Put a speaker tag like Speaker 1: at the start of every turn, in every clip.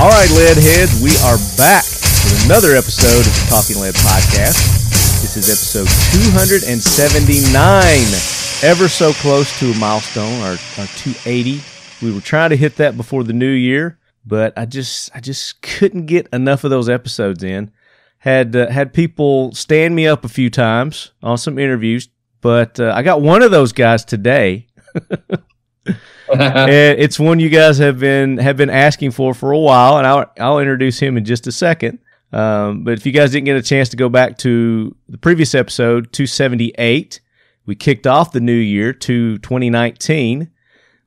Speaker 1: All right, lead heads, we are back with another episode of the Talking Lead podcast. This is episode 279, ever so close to a milestone, our 280. We were trying to hit that before the new year, but I just couldn't get enough of those episodes in. Had people stand me up a few times on some interviews, but I got one of those guys today. It's one you guys have been asking for a while, and I'll introduce him in just a second. But if you guys didn't get a chance to go back to the previous episode, 278, we kicked off the new year to 2019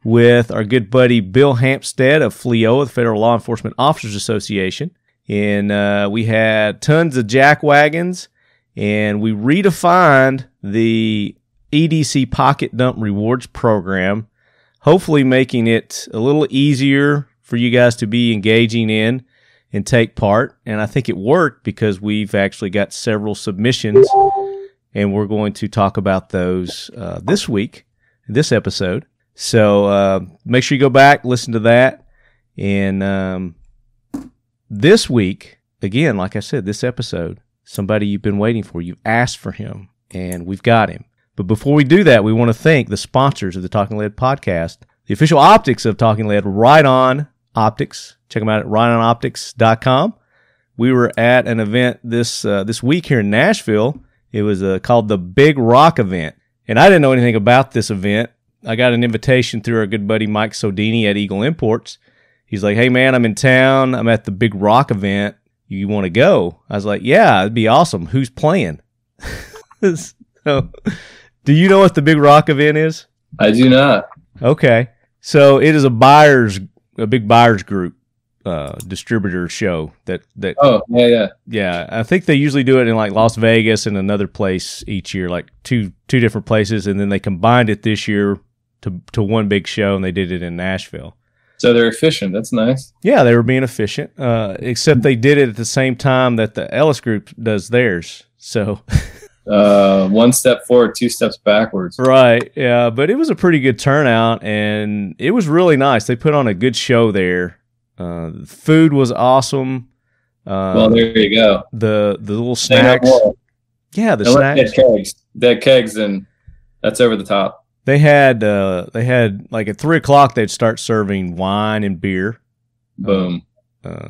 Speaker 1: with our good buddy Bill Hampstead of FLEOA, the Federal Law Enforcement Officers Association. And we had tons of jack wagons, and we redefined the EDC Pocket Dump Rewards program, hopefully making it a little easier for you guys to be engaging in and take part. And I think it worked because we've actually got several submissions, and we're going to talk about those this week, this episode. So make sure you go back, listen to that. And this week, again, like I said, this episode, somebody you've been waiting for, you've asked for him, and we've got him. But before we do that, we want to thank the sponsors of the Talking Lead podcast, the official optics of Talking Lead, Right On Optics. Check them out at rightonoptics.com. We were at an event this week here in Nashville. It was called the Big Rock event, and I didn't know anything about this event. I got an invitation through our good buddy Mike Sodini at Eagle Imports. He's like, "Hey man, I'm in town. I'm at the Big Rock event. You want to go?" I was like, "Yeah, it'd be awesome. Who's playing?" So, do you know what the Big Rock event is?
Speaker 2: I do not.
Speaker 1: Okay. So it is a big buyers group distributor show that
Speaker 2: Oh, yeah.
Speaker 1: Yeah, I think they usually do it in like Las Vegas and another place each year, like two different places, and then they combined it this year to one big show, and they did it in Nashville.
Speaker 2: So they're efficient. That's nice.
Speaker 1: Yeah, they were being efficient, except they did it at the same time that the Ellis Group does theirs. So
Speaker 2: one step forward, two steps backwards.
Speaker 1: Right, yeah, but it was a pretty good turnout, and it was really nice. They put on a good show there. The food was awesome.
Speaker 2: Well, there you go.
Speaker 1: The little snacks. Yeah, the snacks.
Speaker 2: They had kegs, and that's over the top.
Speaker 1: They had like at 3:00 they'd start serving wine and beer.
Speaker 2: Boom.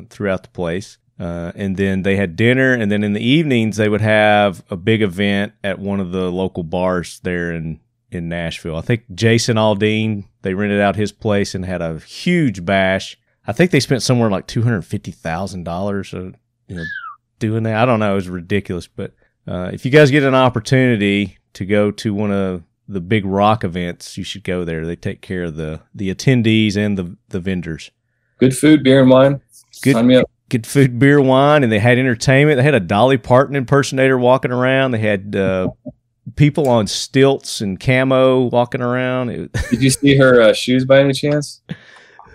Speaker 1: Throughout the place. And then they had dinner, and then in the evenings they would have a big event at one of the local bars there in Nashville. I think Jason Aldean, they rented out his place and had a huge bash. I think they spent somewhere like $250,000 doing that. I don't know. It was ridiculous. But if you guys get an opportunity to go to one of the Big Rock events, you should go there. They take care of the attendees and the vendors.
Speaker 2: Good food, beer, and wine. Sign me up.
Speaker 1: Good food, beer, wine, and they had entertainment. They had a Dolly Parton impersonator walking around. They had people on stilts and camo walking around.
Speaker 2: Did you see her shoes by any chance?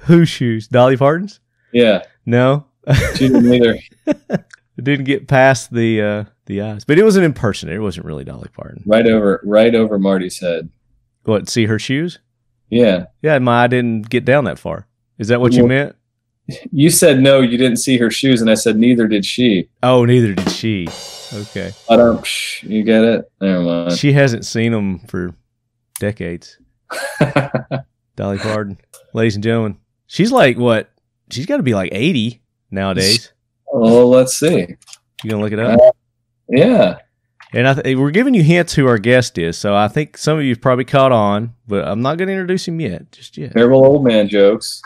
Speaker 1: Whose shoes? Dolly Parton's?
Speaker 2: Yeah.
Speaker 1: No.
Speaker 2: She didn't either.
Speaker 1: It didn't get past the eyes. But it was an impersonator. It wasn't really Dolly Parton.
Speaker 2: Right over Marty's head.
Speaker 1: What, see her shoes?
Speaker 2: Yeah.
Speaker 1: Yeah, my eye didn't get down that far. Is that what you meant?
Speaker 2: You said no, you didn't see her shoes, and I said neither did she.
Speaker 1: Oh, neither did she. Okay.
Speaker 2: You get it? Never mind.
Speaker 1: She hasn't seen them for decades. Dolly Parton. Ladies and gentlemen. She's like, what? She's got to be like 80 nowadays.
Speaker 2: Well, let's see.
Speaker 1: You going to look it up?
Speaker 2: Yeah.
Speaker 1: And we're giving you hints who our guest is, so I think some of you have probably caught on, but I'm not going to introduce him just yet.
Speaker 2: Terrible old man jokes.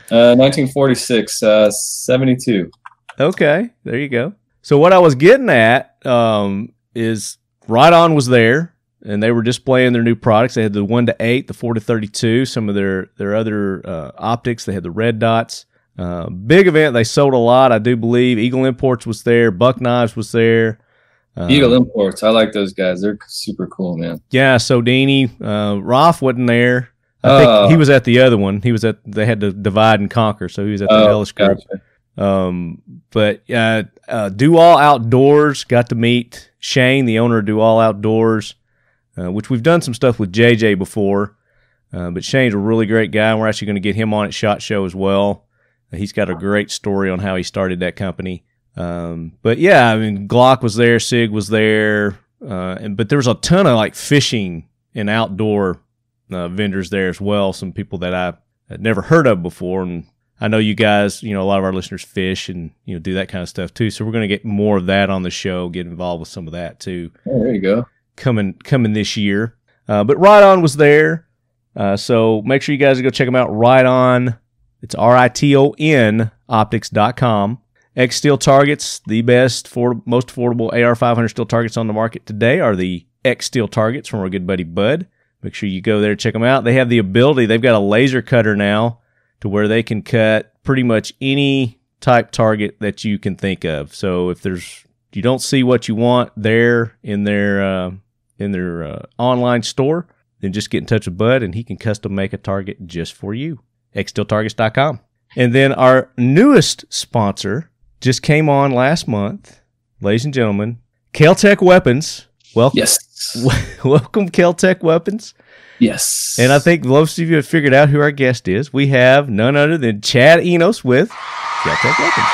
Speaker 2: 1946, 72.
Speaker 1: Okay, there you go. So what I was getting at is Right On was there, and they were displaying their new products. They had the 1-8, the 4-32, some of their other optics. They had the red dots. Big event. They sold a lot, I do believe. Eagle Imports was there. Buck Knives was there.
Speaker 2: Eagle Imports. I like those guys. They're super cool, man. Yeah,
Speaker 1: Sodini. Roth wasn't there. I think he was at the other one. They had to divide and conquer, so he was at the Ellis Group.
Speaker 2: Gotcha.
Speaker 1: But Do All Outdoors, got to meet Shane, the owner of Do All Outdoors, which we've done some stuff with JJ before. But Shane's a really great guy, and we're actually going to get him on at SHOT Show as well. He's got a great story on how he started that company. But yeah, I mean, Glock was there, Sig was there, but there was a ton of like fishing and outdoor vendors there as well. Some people that I had never heard of before, and I know you guys, a lot of our listeners fish and do that kind of stuff too. So we're going to get more of that on the show, get involved with some of that too.
Speaker 2: Oh, there you go.
Speaker 1: Coming this year. But Right On was there, so make sure you guys go check them out. Right On, it's RITON optics.com. X Steel targets, the best, most affordable AR500 steel targets on the market today are the X Steel targets from our good buddy Bud. Make sure you go there and check them out. They have the ability, they've got a laser cutter now to where they can cut pretty much any type target that you can think of. So if you don't see what you want there in their online store, then just get in touch with Bud and he can custom make a target just for you. xsteeltargets.com. And then our newest sponsor just came on last month, ladies and gentlemen, Kel-Tec Weapons. Welcome.
Speaker 2: Yes.
Speaker 1: Welcome, Kel-Tec Weapons.
Speaker 2: Yes.
Speaker 1: And I think most of you have figured out who our guest is. We have none other than Chad Enos with Kel-Tec Weapons.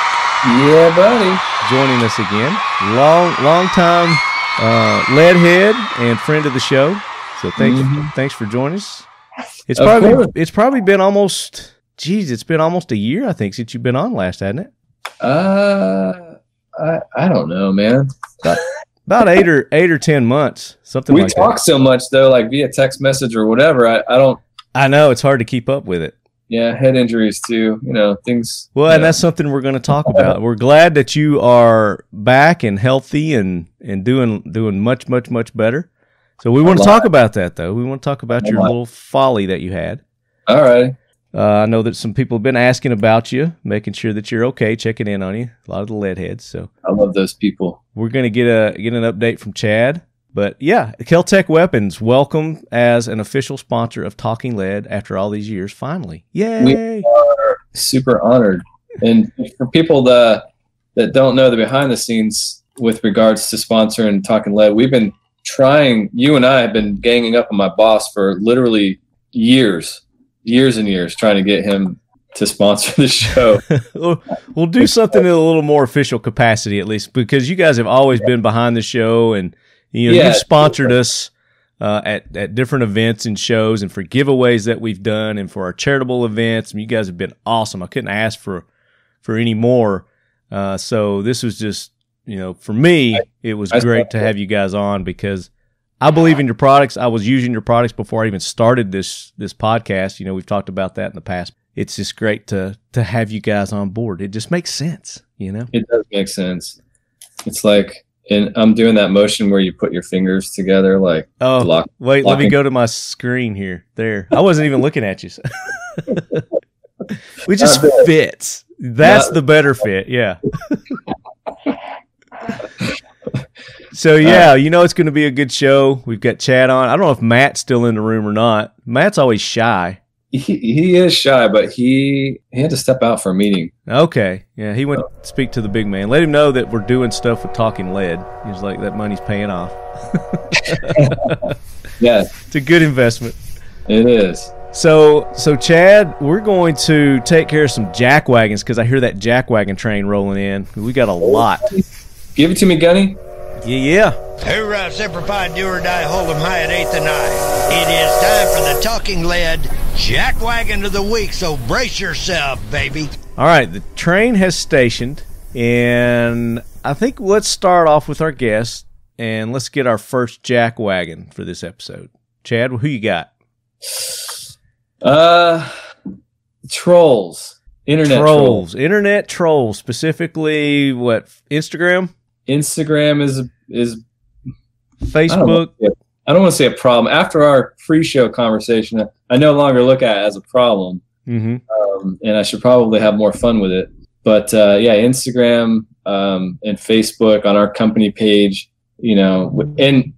Speaker 2: Yeah, buddy.
Speaker 1: Joining us again. Long time lead head and friend of the show. So thanks for joining us. It's probably been almost a year, I think, since you've been on last, hasn't it?
Speaker 2: I don't know, man.
Speaker 1: About 8 or 10 months, something like that. We
Speaker 2: talk so much though, like via text message or whatever. I don't.
Speaker 1: I know it's hard to keep up with it.
Speaker 2: Yeah, head injuries too. Things.
Speaker 1: Well, and that's something we're going to talk about. We're glad that you are back and healthy and doing much better. So we want to talk about that though. We want to talk about your little folly that you had.
Speaker 2: All right.
Speaker 1: I know that some people have been asking about you, making sure that you're okay, checking in on you. A lot of the lead heads. So
Speaker 2: I love those people.
Speaker 1: We're going to get an update from Chad. But yeah, Kel-Tec Weapons, welcome as an official sponsor of Talking Lead after all these years, finally. Yay!
Speaker 2: We are super honored. And for people that don't know the behind the scenes with regards to sponsoring Talking Lead, we've been trying, you and I have been ganging up on my boss for literally years and years trying to get him to sponsor the show.
Speaker 1: We'll do something in a little more official capacity, at least, because you guys have always been behind the show, and you've sponsored us at different events and shows, and for giveaways that we've done, and for our charitable events. And you guys have been awesome. I couldn't ask for any more. So this was just, for me, it was great to have you guys on because I believe in your products. I was using your products before I even started this podcast. We've talked about that in the past. It's just great to have you guys on board. It just makes sense, It
Speaker 2: does make sense. It's like, and I'm doing that motion where you put your fingers together, like
Speaker 1: wait, let me go to my screen here. There, I wasn't even looking at you. We just fits. That's the better fit. Yeah. So, yeah, it's going to be a good show. We've got Chad on. I don't know if Matt's still in the room or not. Matt's always shy.
Speaker 2: He is shy, but he had to step out for a meeting.
Speaker 1: Okay. Yeah, he went to speak to the big man. Let him know that we're doing stuff with Talking Lead. He's like, that money's paying off.
Speaker 2: Yeah.
Speaker 1: It's a good investment.
Speaker 2: It is.
Speaker 1: So Chad, we're going to take care of some jack wagons because I hear that jack wagon train rolling in. We got a lot.
Speaker 2: Give it to me, Gunny.
Speaker 1: Yeah.
Speaker 3: Hoorah, Semper Fi, do or die, hold 'em high at 8th and 9. It is time for the Talking Lead Jack Wagon of the Week, so brace yourself, baby.
Speaker 1: All right, the train has stationed, and I think let's start off with our guest, and let's get our first jack wagon for this episode. Chad, who you got?
Speaker 2: Trolls.
Speaker 1: Internet trolls. Specifically, what, Instagram?
Speaker 2: Instagram is
Speaker 1: Facebook.
Speaker 2: I don't want to say a problem. After our pre-show conversation, I no longer look at it as a problem, and I should probably have more fun with it. But Instagram and Facebook on our company page, and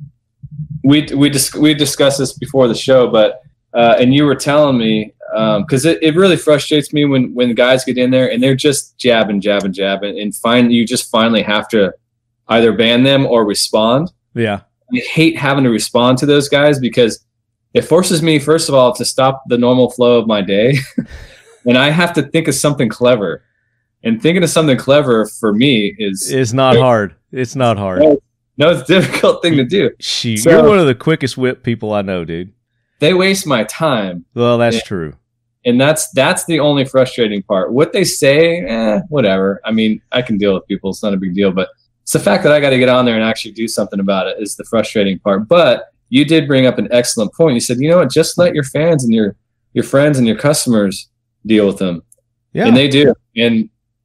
Speaker 2: we discussed this before the show, but and you were telling me because it really frustrates me when guys get in there and they're just jabbing, and you just finally have to either ban them or respond.
Speaker 1: Yeah.
Speaker 2: I hate having to respond to those guys because it forces me, first of all, to stop the normal flow of my day. And I have to think of something clever. And thinking of something clever for me
Speaker 1: is not hard. It's not hard.
Speaker 2: No, it's a difficult thing to do.
Speaker 1: Shoot, you're one of the quickest wit people I know, dude.
Speaker 2: They waste my time.
Speaker 1: Well, that's true.
Speaker 2: And that's the only frustrating part. What they say, whatever. I mean, I can deal with people. It's not a big deal. But it's the fact that I got to get on there and actually do something about it is the frustrating part. But you did bring up an excellent point. You said, you know what, just let your fans and your friends and your customers deal with them. Yeah. And they do.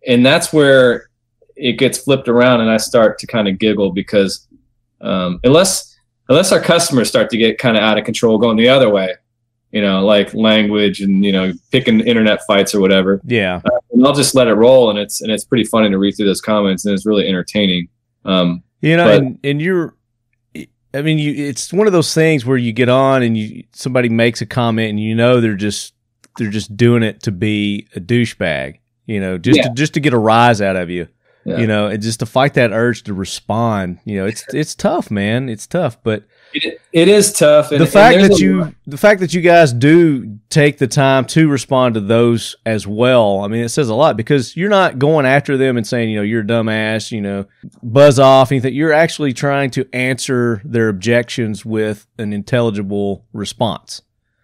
Speaker 2: And that's where it gets flipped around, and I start to kind of giggle because unless our customers start to get kind of out of control going the other way, you know, like language and, you know, picking internet fights or whatever.
Speaker 1: Yeah.
Speaker 2: And I'll just let it roll, and it's pretty funny to read through those comments, and it's really entertaining.
Speaker 1: You know, and you're, I mean, it's one of those things where you get on and somebody makes a comment and you know they're just doing it to be a douchebag, you know, just to get a rise out of you, you know, and just to fight that urge to respond. You know, it's tough, man. It's tough, but
Speaker 2: it is tough. And
Speaker 1: the fact that you guys do take the time to respond to those as well, I mean, it says a lot, because you're not going after them and saying, you know, you're a dumbass, you know, buzz off, anything. You're actually trying to answer their objections with an intelligible response.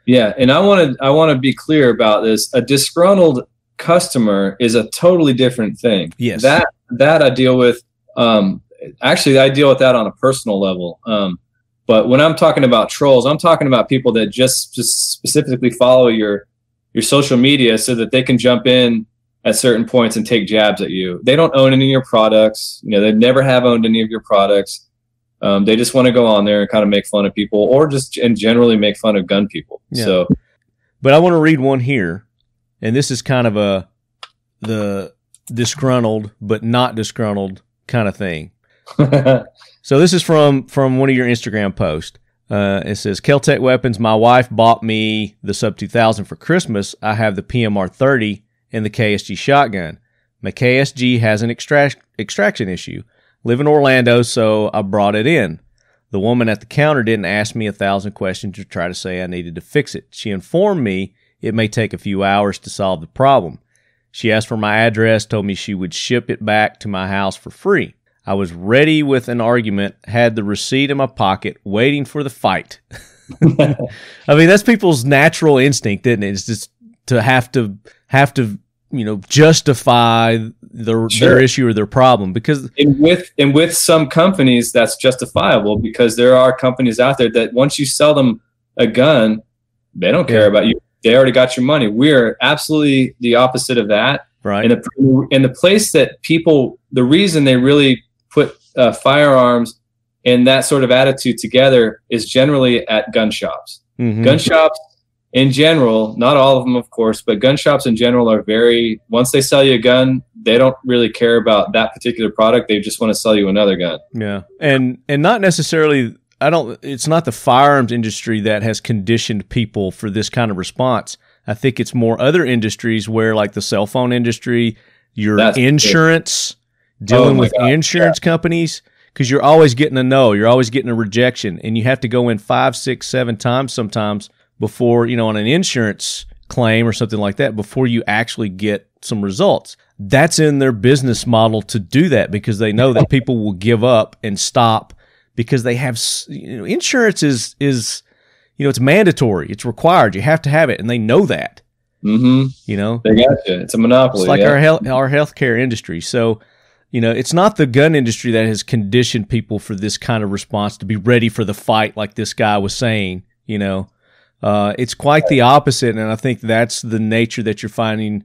Speaker 2: Yeah, and I want to be clear about this. A disgruntled customer is a totally different thing.
Speaker 1: Yes,
Speaker 2: that I deal with. Actually, I deal with that on a personal level. But when I'm talking about trolls, I'm talking about people that just specifically follow your social media so that they can jump in at certain points and take jabs at you. They don't own any of your products. You know, they never have owned any of your products. They just want to go on there and kind of make fun of people, or just and generally make fun of gun people. Yeah. So,
Speaker 1: but I want to read one here, and this is kind of the disgruntled but not disgruntled kind of thing. So this is from one of your Instagram posts. It says, Kel-Tec Weapons, my wife bought me the Sub 2000 for Christmas. I have the PMR 30 and the KSG shotgun. My KSG has an extraction issue. Live in Orlando, so I brought it in. The woman at the counter didn't ask me 1,000 questions to try to say I needed to fix it. She informed me it may take a few hours to solve the problem. She asked for my address, told me she would ship it back to my house for free. I was ready with an argument, had the receipt in my pocket, waiting for the fight. I mean, that's people's natural instinct, isn't it? It's just to have to you know, justify their issue or their problem, because
Speaker 2: and with some companies that's justifiable, because there are companies out there that once you sell them a gun, they don't care about you. They already got your money. We're absolutely the opposite of that.
Speaker 1: Right.
Speaker 2: And the place that people, the reason they really put firearms and that sort of attitude together is generally at gun shops. Mm-hmm. Gun shops in general, not all of them, of course, but gun shops in general are very, once they sell you a gun, they don't really care about that particular product. They just want to sell you another gun.
Speaker 1: Yeah. And not necessarily, it's not the firearms industry that has conditioned people for this kind of response. I think it's more other industries where, like the cell phone industry, your insurance, dealing with insurance companies, because you're always getting a no, you're always getting a rejection, and you have to go in 5, 6, 7 times sometimes before, you know, on an insurance claim or something like that, before you actually get some results. That's in their business model to do that, because they know that people will give up and stop, because they have, you know, insurance is you know, it's mandatory, it's required, you have to have it, and they know that.
Speaker 2: Mm-hmm.
Speaker 1: You know,
Speaker 2: they got you. It's a monopoly.
Speaker 1: It's like our healthcare industry. So, you know, it's not the gun industry that has conditioned people for this kind of response, to be ready for the fight, like this guy was saying. You know, it's quite the opposite, and I think that's the nature that you're finding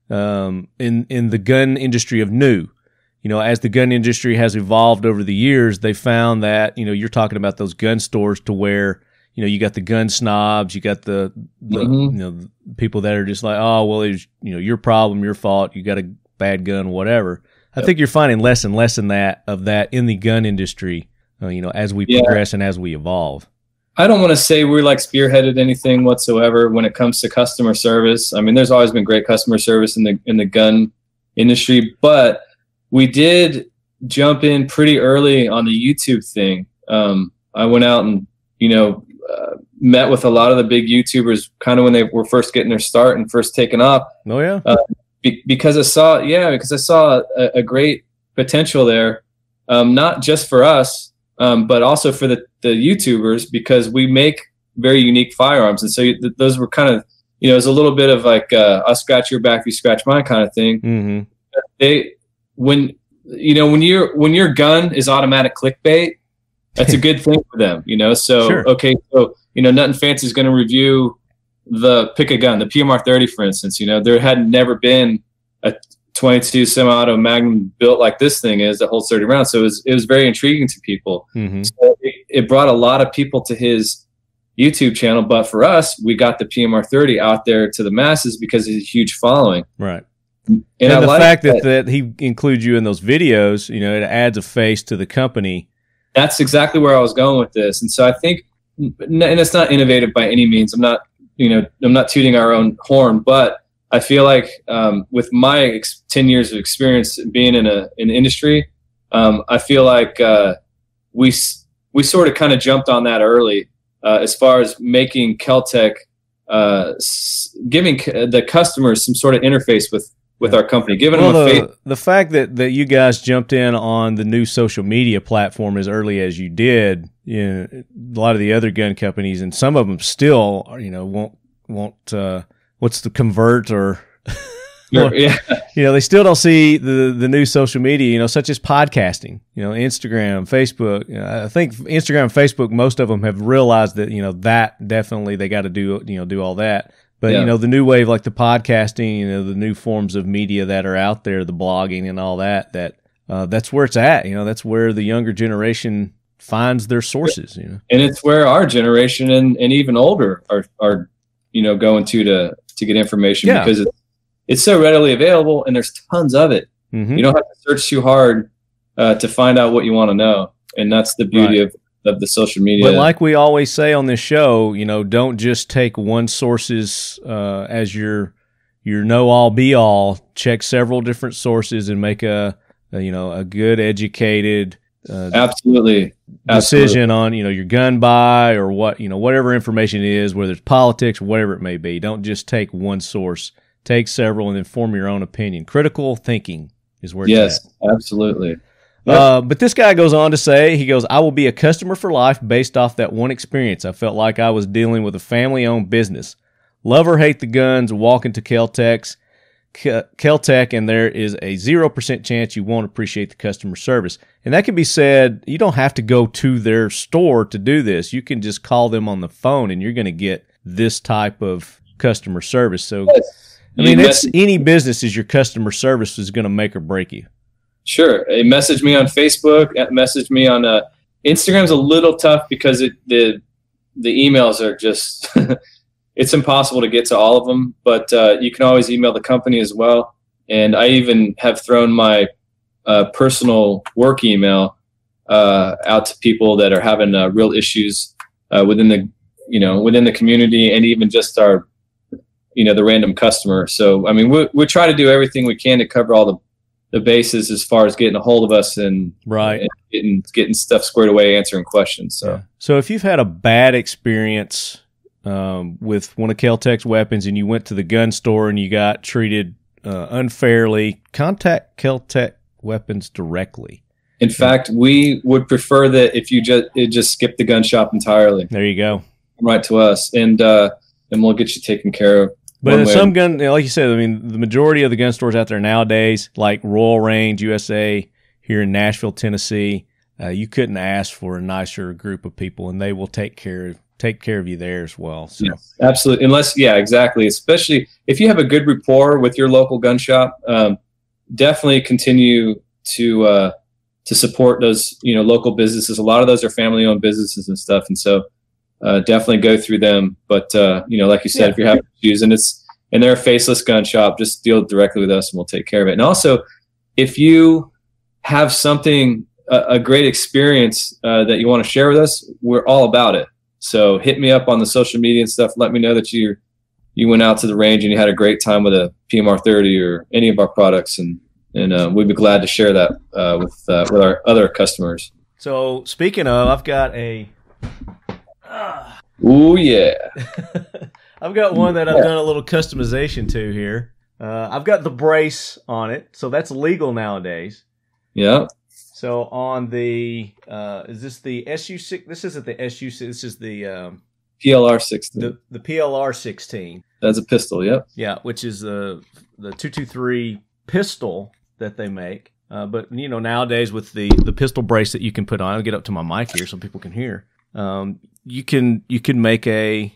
Speaker 1: in the gun industry of new. You know, as the gun industry has evolved over the years, they found that, you know, you're talking about those gun stores to where, you know, you got the gun snobs, you got the you know, people that are just like, oh, well, it's, you know, your problem, your fault, you got a bad gun, whatever. I think you're finding less and less of that in the gun industry, you know, as we progress and as we evolve.
Speaker 2: I don't want to say we're like spearheaded anything whatsoever when it comes to customer service. I mean, there's always been great customer service in the gun industry, but we did jump in pretty early on the YouTube thing. I went out and, you know, met with a lot of the big YouTubers kind of when they were first getting their start and first taking off.
Speaker 1: Oh yeah.
Speaker 2: Because I saw a great potential there, not just for us, but also for the YouTubers, because we make very unique firearms. And so those were kind of, it was a little bit of like I'll scratch your back, you scratch mine kind of thing. Mm-hmm. When your gun is automatic clickbait, that's a good thing for them, So, sure. Okay, so, Nothing Fancy is going to review pick a gun, the PMR 30, for instance. There had never been a 22 semi-auto Magnum built like this thing is that holds 30 rounds. So it was very intriguing to people. Mm-hmm. So it brought a lot of people to his YouTube channel. But for us, we got the PMR 30 out there to the masses because it's a huge following.
Speaker 1: Right. And the fact that he includes you in those videos, it adds a face to the company. That's exactly where I was going with this. And so I think, and it's not innovative by any means. I'm not tooting our own horn, but I feel like with my 10 years of experience being in the industry, I feel like we sort of kind of jumped on that early as far as making Kel-Tec, giving the customers some sort of interface with our company, giving them a faith. The fact that you guys jumped in on the new social media platform as early as you did, a lot of the other gun companies, and some of them still, won't what's the convert or yeah. They still don't see the new social media, such as podcasting, Instagram, Facebook. I think Instagram and Facebook, most of them have realized that, that definitely they got to do all that. But, the new wave, like the podcasting, the new forms of media that are out there, the blogging and all that's where it's at. That's where the younger generation finds their sources, And it's where our generation and even older are going to get information because it's so readily available and there's tons of it. Mm-hmm. You don't have to search too hard to find out what you want to know. And that's the beauty of the social media. But like we always say on this show, don't just take one source's as your know-all be-all. Check several different sources and make a good educated absolutely decision on your gun buy or whatever information it is, whether it's politics or whatever it may be. Don't just take one source. Take several and then form your own opinion. Critical thinking is where it's at. Absolutely. But this guy goes on to say, I will be a customer for life based off that one experience. I felt like I was dealing with a family-owned business. Love or hate the guns, walk into Kel-Tec, and there is a 0% chance you won't appreciate the customer service. And that can be said, you don't have to go to their store to do this. You can just call them on the phone, and you're going to get this type of customer service. So, it's any business is your customer service is going to make or break you. Sure. Message me on Facebook. Message me on Instagram's a little tough because the emails are just it's impossible to get to all of them. But you can always email the company as well. And I even have thrown my personal work email out to people that are having real issues within the community and even just our the random customer. So we try to do everything we can to cover all the bases as far as getting a hold of us and getting stuff squared away, answering questions. So if you've had a bad experience with one of Kel-Tec's weapons and you went to the gun store and you got treated unfairly, contact Kel-Tec Weapons directly. In fact, we would prefer that if you just skip the gun shop entirely. There you go. Right to us, and we'll get you taken care of. But in some gun, like you said, the majority of the gun stores out there nowadays, like Royal Range USA here in Nashville, Tennessee, you couldn't ask for a nicer group of people, and they will take care of you there as well. So. Yes, absolutely. Exactly. Especially if you have a good rapport with your local gun shop, definitely continue to support those local businesses. A lot of those are family-owned businesses and stuff, and so. Definitely go through them, but like you said, if you're having issues and they're a faceless gun shop, just deal directly with us and we'll take care of it. And also, if you have something, a great experience that you want to share with us, we're all about it. So hit me up on the social media and stuff. Let me know that you went out to the range and you had a great time with a PMR 30 or any of our products, and we'd be glad to share that with our other customers. So speaking of, I've got
Speaker 2: Ooh, yeah.
Speaker 1: I've got one that I've done a little customization to here. I've got the brace on it, so that's legal nowadays.
Speaker 2: Yeah.
Speaker 1: So on the is this the SU6? This isn't the SU6. This is the
Speaker 2: PLR 16.
Speaker 1: The PLR 16.
Speaker 2: That's a pistol. Yep.
Speaker 1: Yeah, which is the 223 pistol that they make. But you know, nowadays with the pistol brace that you can put on, I'll get up to my mic here so people can hear. You can make you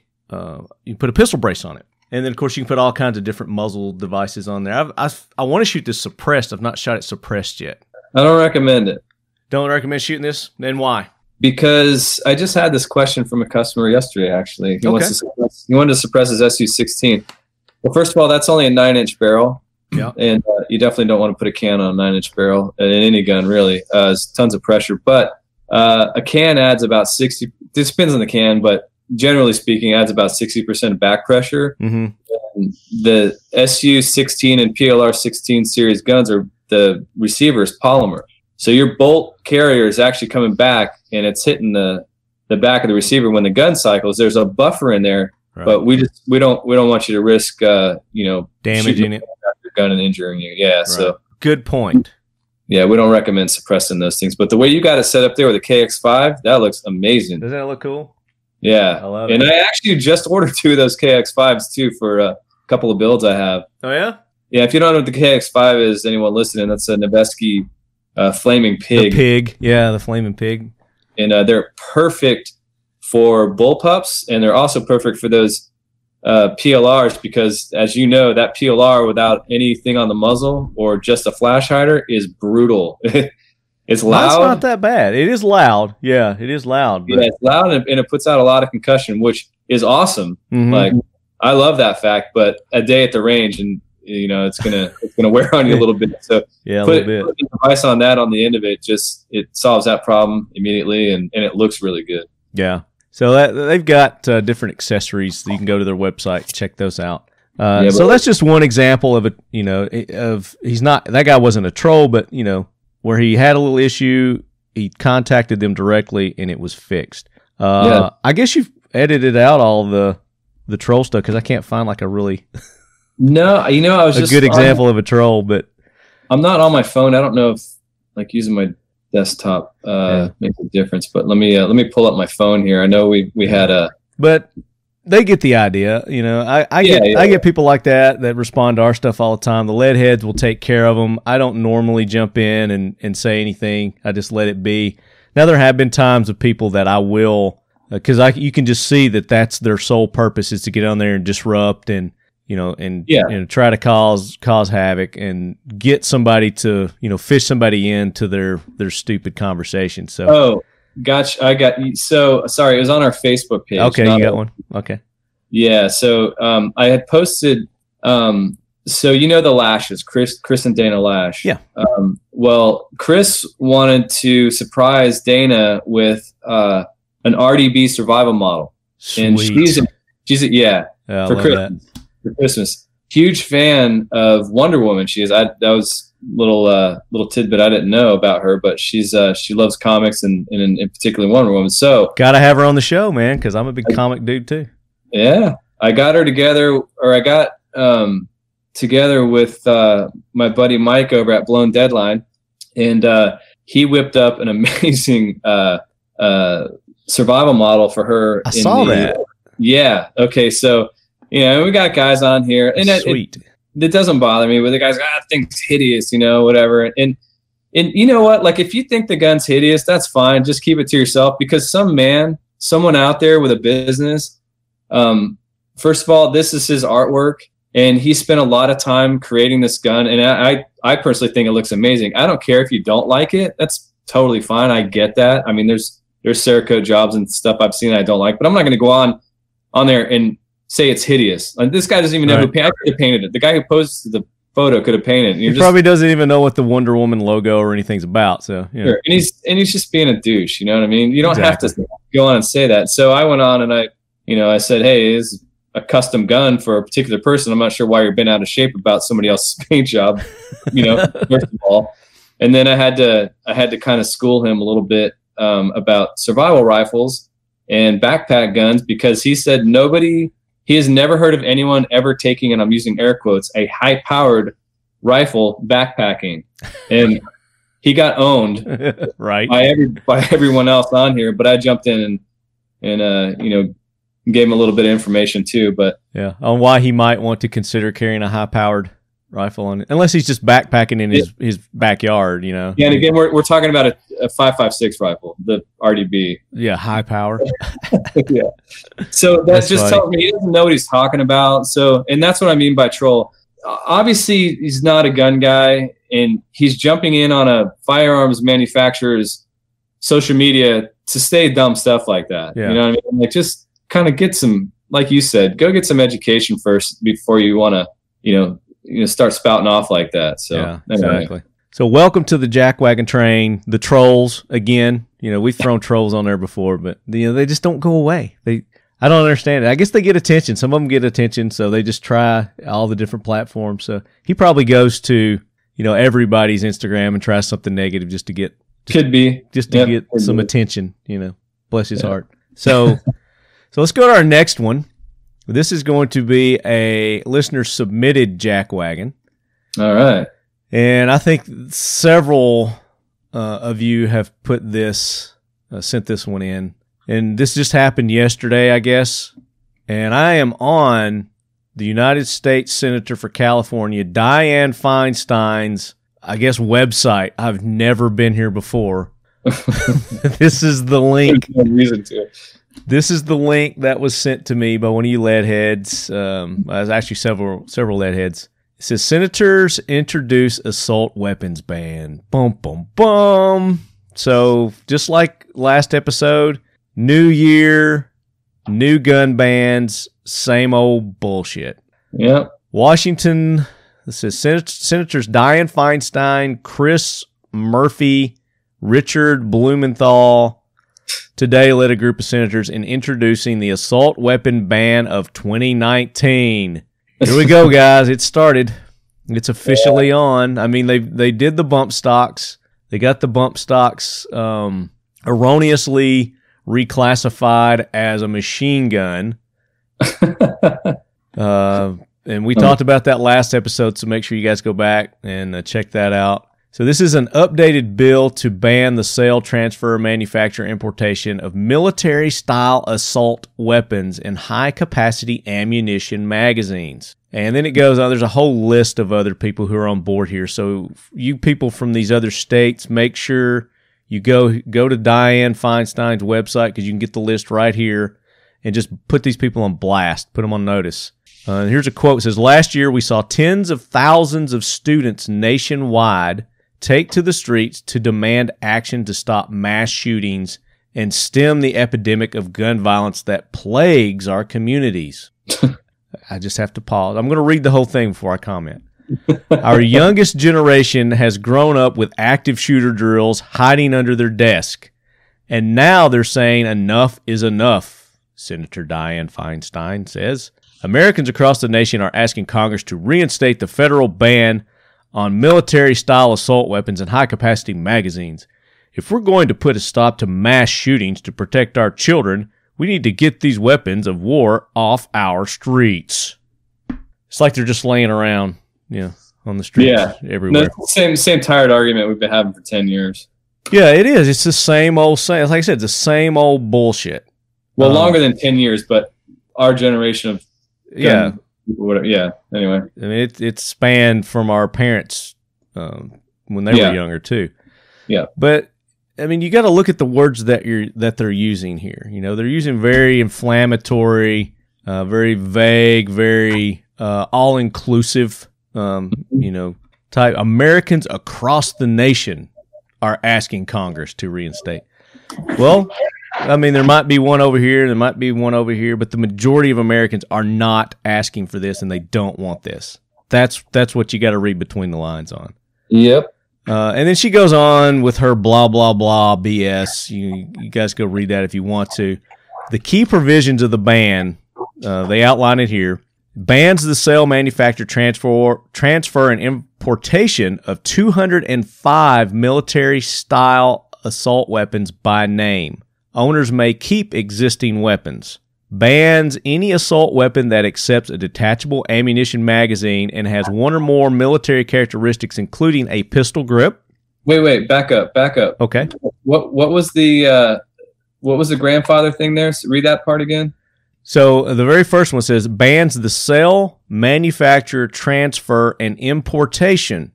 Speaker 1: can put a pistol brace on it, and then of course you can put all kinds of different muzzle devices on there. I want to shoot this suppressed. I've not shot it suppressed yet.
Speaker 2: I don't recommend it.
Speaker 1: Don't recommend shooting this. Then why?
Speaker 2: Because I just had this question from a customer yesterday. Actually, he wanted to suppress his SU16. Well, first of all, that's only a 9-inch barrel.
Speaker 1: Yeah,
Speaker 2: and you definitely don't want to put a can on a 9-inch barrel in any gun, really. There's tons of pressure, but a can adds about 60. This depends on the can, but generally speaking, adds about 60% back pressure.
Speaker 1: Mm-hmm.
Speaker 2: And the SU16 and PLR 16 series guns are the receiver is polymer, so your bolt carrier is actually coming back and it's hitting the back of the receiver when the gun cycles. There's a buffer in there, right. But we don't want you to risk
Speaker 1: damaging it.
Speaker 2: Your gun and injuring you. Yeah, right. So
Speaker 1: good point.
Speaker 2: Yeah, we don't recommend suppressing those things. But the way you got it set up there with the KX5, that looks amazing.
Speaker 1: Doesn't that look cool?
Speaker 2: Yeah,
Speaker 1: I love
Speaker 2: it. And I actually just ordered 2 of those KX5s too for a couple of builds I have.
Speaker 1: Oh yeah.
Speaker 2: Yeah, if you don't know what the KX5 is, anyone listening, that's a Ksg Flaming Pig.
Speaker 1: The pig, yeah, the Flaming Pig.
Speaker 2: And they're perfect for bullpups, and they're also perfect for those PLRs because, as you know, that PLR without anything on the muzzle or just a flash hider is brutal. It's loud.
Speaker 1: That's not that bad. It is loud. Yeah, it is loud.
Speaker 2: But... Yeah, it's loud, and it puts out a lot of concussion, which is awesome.
Speaker 1: Mm-hmm.
Speaker 2: Like, I love that fact, but a day at the range and it's gonna wear on you a little bit. So
Speaker 1: yeah, a little bit.
Speaker 2: Put a device on that on the end of it, it solves that problem immediately, and it looks really good.
Speaker 1: Yeah. So they've got different accessories. So you can go to their website, check those out. So that's just one example of that guy wasn't a troll, but where he had a little issue, he contacted them directly and it was fixed. I guess you've edited out all the troll stuff because I can't find like a really.
Speaker 2: No, I was just
Speaker 1: a good example of a troll, but
Speaker 2: I'm not on my phone. I don't know if like using my desktop makes a difference, but let me pull up my phone here. I know we had
Speaker 1: but they get the idea. I get people like that respond to our stuff all the time. The lead heads will take care of them. I don't normally jump in and say anything. I just let it be. Now there have been times of people that I will because you can just see that that's their sole purpose is to get on there and disrupt and try to cause havoc and get somebody to fish somebody into their stupid conversation. So
Speaker 2: gotcha. I got you. So sorry, it was on our Facebook page.
Speaker 1: Okay, you got one. Okay.
Speaker 2: Yeah. So I had posted. So the Lashes, Chris and Dana Lash.
Speaker 1: Yeah.
Speaker 2: Well, Chris wanted to surprise Dana with an RDB survival model,
Speaker 1: Sweet.
Speaker 2: And she's for Christmas. For Christmas, huge fan of Wonder Woman. She is. That was little tidbit I didn't know about her, but she loves comics and in particular Wonder Woman. So
Speaker 1: gotta have her on the show, man, because I'm a big comic dude too.
Speaker 2: Yeah, I got her together, or I got together with my buddy Mike over at Blown Deadline, and he whipped up an amazing survival model for her.
Speaker 1: I saw that.
Speaker 2: Yeah. Okay. So. We got guys on here, and
Speaker 1: Sweet.
Speaker 2: It doesn't bother me. But the guys, I think it's hideous, whatever. And you know what? Like, if you think the gun's hideous, that's fine. Just keep it to yourself, because someone out there with a business, first of all, this is his artwork, and he spent a lot of time creating this gun. And I personally think it looks amazing. I don't care if you don't like it. That's totally fine. I get that. I mean, there's Cerakote jobs and stuff I've seen I don't like, but I'm not going to go on there and say it's hideous. Like, this guy doesn't even know who painted. I could have painted it. The guy who posted the photo could have painted it.
Speaker 1: He probably doesn't even know what the Wonder Woman logo or anything's about. So
Speaker 2: sure. And he's just being a douche. You know what I mean? You don't have to go on and say that. So I went on and I said, hey, this is a custom gun for a particular person. I'm not sure why you're bent out of shape about somebody else's paint job. First of all, and then I had to kind of school him a little bit about survival rifles. and backpack guns, because he said he has never heard of anyone ever taking, and I'm using air quotes, a high-powered rifle backpacking. And he got owned
Speaker 1: right
Speaker 2: by everyone else on here, but I jumped in and gave him a little bit of information too. But
Speaker 1: yeah, on why he might want to consider carrying a high-powered rifle on it, unless he's just backpacking in his backyard, Yeah,
Speaker 2: and again, we're talking about a 5.56 rifle, the RDB.
Speaker 1: Yeah, high power.
Speaker 2: Yeah. So that just tells me he doesn't know what he's talking about. So, and that's what I mean by troll. Obviously, he's not a gun guy, and he's jumping in on a firearms manufacturer's social media to say dumb stuff like that.
Speaker 1: Yeah.
Speaker 2: You know what I mean? Like, just kind of get some, like you said, go get some education first before you want to, start spouting off like that. So,
Speaker 1: yeah, exactly. So welcome to the jackwagon train, the trolls again. We've thrown trolls on there before, but they just don't go away. I don't understand it. I guess they get attention. Some of them get attention, so they just try all the different platforms. So he probably goes to everybody's Instagram and tries something negative just to get some attention. Bless his heart. So let's go to our next one. This is going to be a listener submitted jackwagon.
Speaker 2: All right.
Speaker 1: And I think several of you have put this, sent this one in. And this just happened yesterday, I guess. And I am on the United States Senator for California, Dianne Feinstein's, I guess, website. I've never been here before. This is the link.
Speaker 2: There's no reason to.
Speaker 1: This is the link that was sent to me by one of you lead heads. There's actually several lead heads. It says, Senators introduce assault weapons ban. Bum, bum, bum. So just like last episode, new year, new gun bans, same old bullshit.
Speaker 2: Yep.
Speaker 1: Washington, this says Senators Dianne Feinstein, Chris Murphy, Richard Blumenthal today led a group of senators in introducing the assault weapon ban of 2019. Here we go, guys. It started. It's officially on. I mean, they did the bump stocks. They got the bump stocks erroneously reclassified as a machine gun. And we talked about that last episode, so make sure you guys go back and check that out. So this is an updated bill to ban the sale, transfer, manufacture, importation of military-style assault weapons and high-capacity ammunition magazines. And then it goes on. There's a whole list of other people who are on board here. So you people from these other states, make sure you go to Dianne Feinstein's website, because you can get the list right here, and just put these people on blast, put them on notice. Here's a quote. It says, last year we saw tens of thousands of students nationwide take to the streets to demand action to stop mass shootings and stem the epidemic of gun violence that plagues our communities. I just have to pause. I'm going to read the whole thing before I comment. Our youngest generation has grown up with active shooter drills hiding under their desk. And now they're saying enough is enough, Senator Dianne Feinstein says. Americans across the nation are asking Congress to reinstate the federal ban on military-style assault weapons and high-capacity magazines. If we're going to put a stop to mass shootings to protect our children, we need to get these weapons of war off our streets. It's like they're just laying around, on the streets everywhere.
Speaker 2: No, same tired argument we've been having for 10 years.
Speaker 1: Yeah, it is. It's the same old, like I said, it's the same old bullshit.
Speaker 2: Well, longer than 10 years, but our generation of whatever. Yeah. Anyway,
Speaker 1: I mean, it spanned from our parents when they were younger too.
Speaker 2: Yeah.
Speaker 1: But I mean, you got to look at the words that they're using here. They're using very inflammatory, very vague, very all-inclusive. Type. Americans across the nation are asking Congress to reinstate. Well, I mean, there might be one over here, there might be one over here, but the majority of Americans are not asking for this, and they don't want this. That's what you got to read between the lines on.
Speaker 2: Yep.
Speaker 1: And then she goes on with her blah, blah, blah BS. You guys go read that if you want to. The key provisions of the ban, they outline it here, bans the sale, manufacture, transfer, and importation of 205 military-style assault weapons by name. Owners may keep existing weapons. Bans any assault weapon that accepts a detachable ammunition magazine and has one or more military characteristics, including a pistol grip.
Speaker 2: Wait, back up.
Speaker 1: Okay.
Speaker 2: What was the grandfather thing there? So read that part again.
Speaker 1: So the very first one says bans the sale, manufacture, transfer, and importation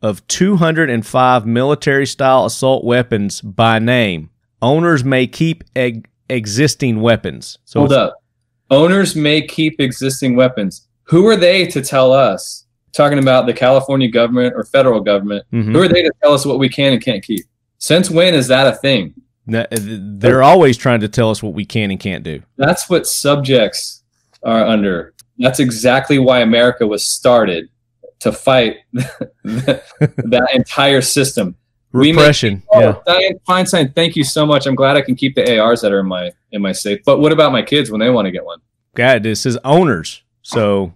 Speaker 1: of 205 military-style assault weapons by name. Owners may keep existing weapons. So
Speaker 2: hold up. Owners may keep existing weapons. Who are they to tell us? Talking about the California government or federal government.
Speaker 1: Mm-hmm.
Speaker 2: Who are they to tell us what we can and can't keep? Since when is that a thing?
Speaker 1: They're always trying to tell us what we can and can't do.
Speaker 2: That's what subjects are under. That's exactly why America was started, to fight that entire system.
Speaker 1: Repression.
Speaker 2: Diane Feinstein, thank you so much. I'm glad I can keep the ARs that are in my safe. But what about my kids when they want to get one?
Speaker 1: God, this is owners. So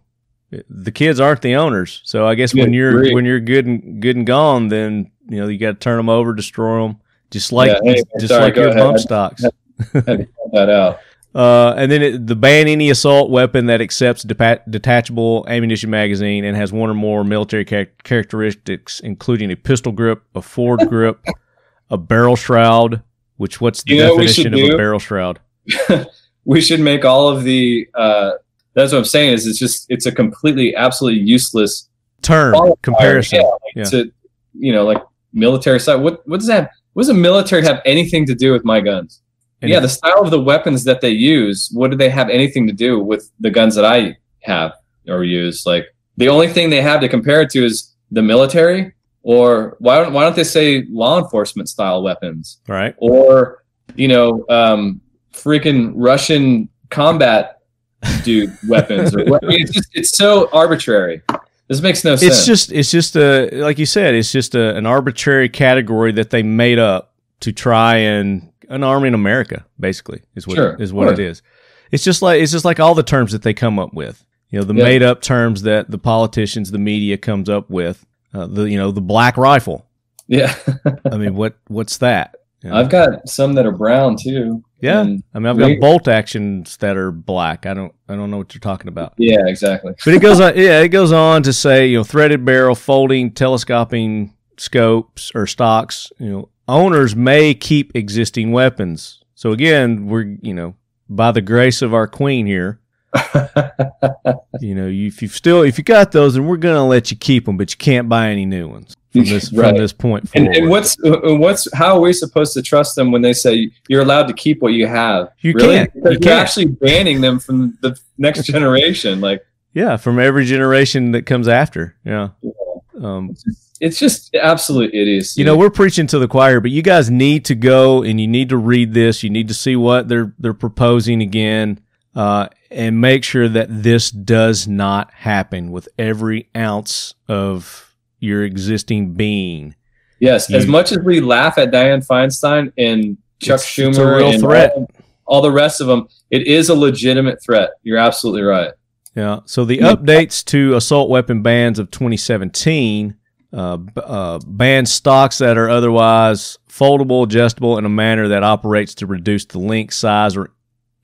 Speaker 1: the kids aren't the owners. So I guess when you're good and gone, then you got to turn them over, destroy them. Just like your bump stocks.
Speaker 2: Had to cut that out.
Speaker 1: And then the ban any assault weapon that accepts detachable ammunition magazine and has one or more military characteristics, including a pistol grip, a forward grip, a barrel shroud. What's the definition of a barrel shroud?
Speaker 2: We should make all of the. That's what I'm saying. It's a completely, absolutely useless
Speaker 1: term comparison.
Speaker 2: To like military side. What does that? What does the military have anything to do with my guns? And the style of the weapons that they use, what do they have anything to do with the guns that I have or use? Like, the only thing they have to compare it to is the military, or why don't they say law enforcement style weapons?
Speaker 1: Right.
Speaker 2: Or, freaking Russian combat dude weapons. Or what? I mean, it's so arbitrary. This makes no sense.
Speaker 1: It's just like you said, it's just an arbitrary category that they made up to try and unarming America, basically, is what it is. It's just like all the terms that they come up with. Made up terms that the politicians, the media comes up with. The black rifle. Yeah. I mean, what's that?
Speaker 2: I've got some that are brown too.
Speaker 1: Yeah. I mean, I've got bolt actions that are black. I don't know what you're talking about.
Speaker 2: Yeah, exactly.
Speaker 1: But it goes on to say, threaded barrel, folding, telescoping scopes or stocks, owners may keep existing weapons. So again, we're, by the grace of our queen here, if you got those, then we're going to let you keep them, but you can't buy any new ones from this point forward.
Speaker 2: And how are we supposed to trust them when they say you're allowed to keep what you have?
Speaker 1: You can't.
Speaker 2: You're actually banning them from the next generation.
Speaker 1: From every generation that comes after. Yeah.
Speaker 2: It's just absolute idiocy.
Speaker 1: We're preaching to the choir, but you guys need to go and you need to read this. You need to see what they're proposing again, and make sure that this does not happen with every ounce of your existing being.
Speaker 2: Yes, as much as we laugh at Dianne Feinstein and Chuck Schumer,
Speaker 1: it's a real threat.
Speaker 2: All the rest of them, it is a legitimate threat. You're absolutely right.
Speaker 1: Yeah. So the updates to assault weapon bans of 2017 ban stocks that are otherwise foldable, adjustable in a manner that operates to reduce the length, size, or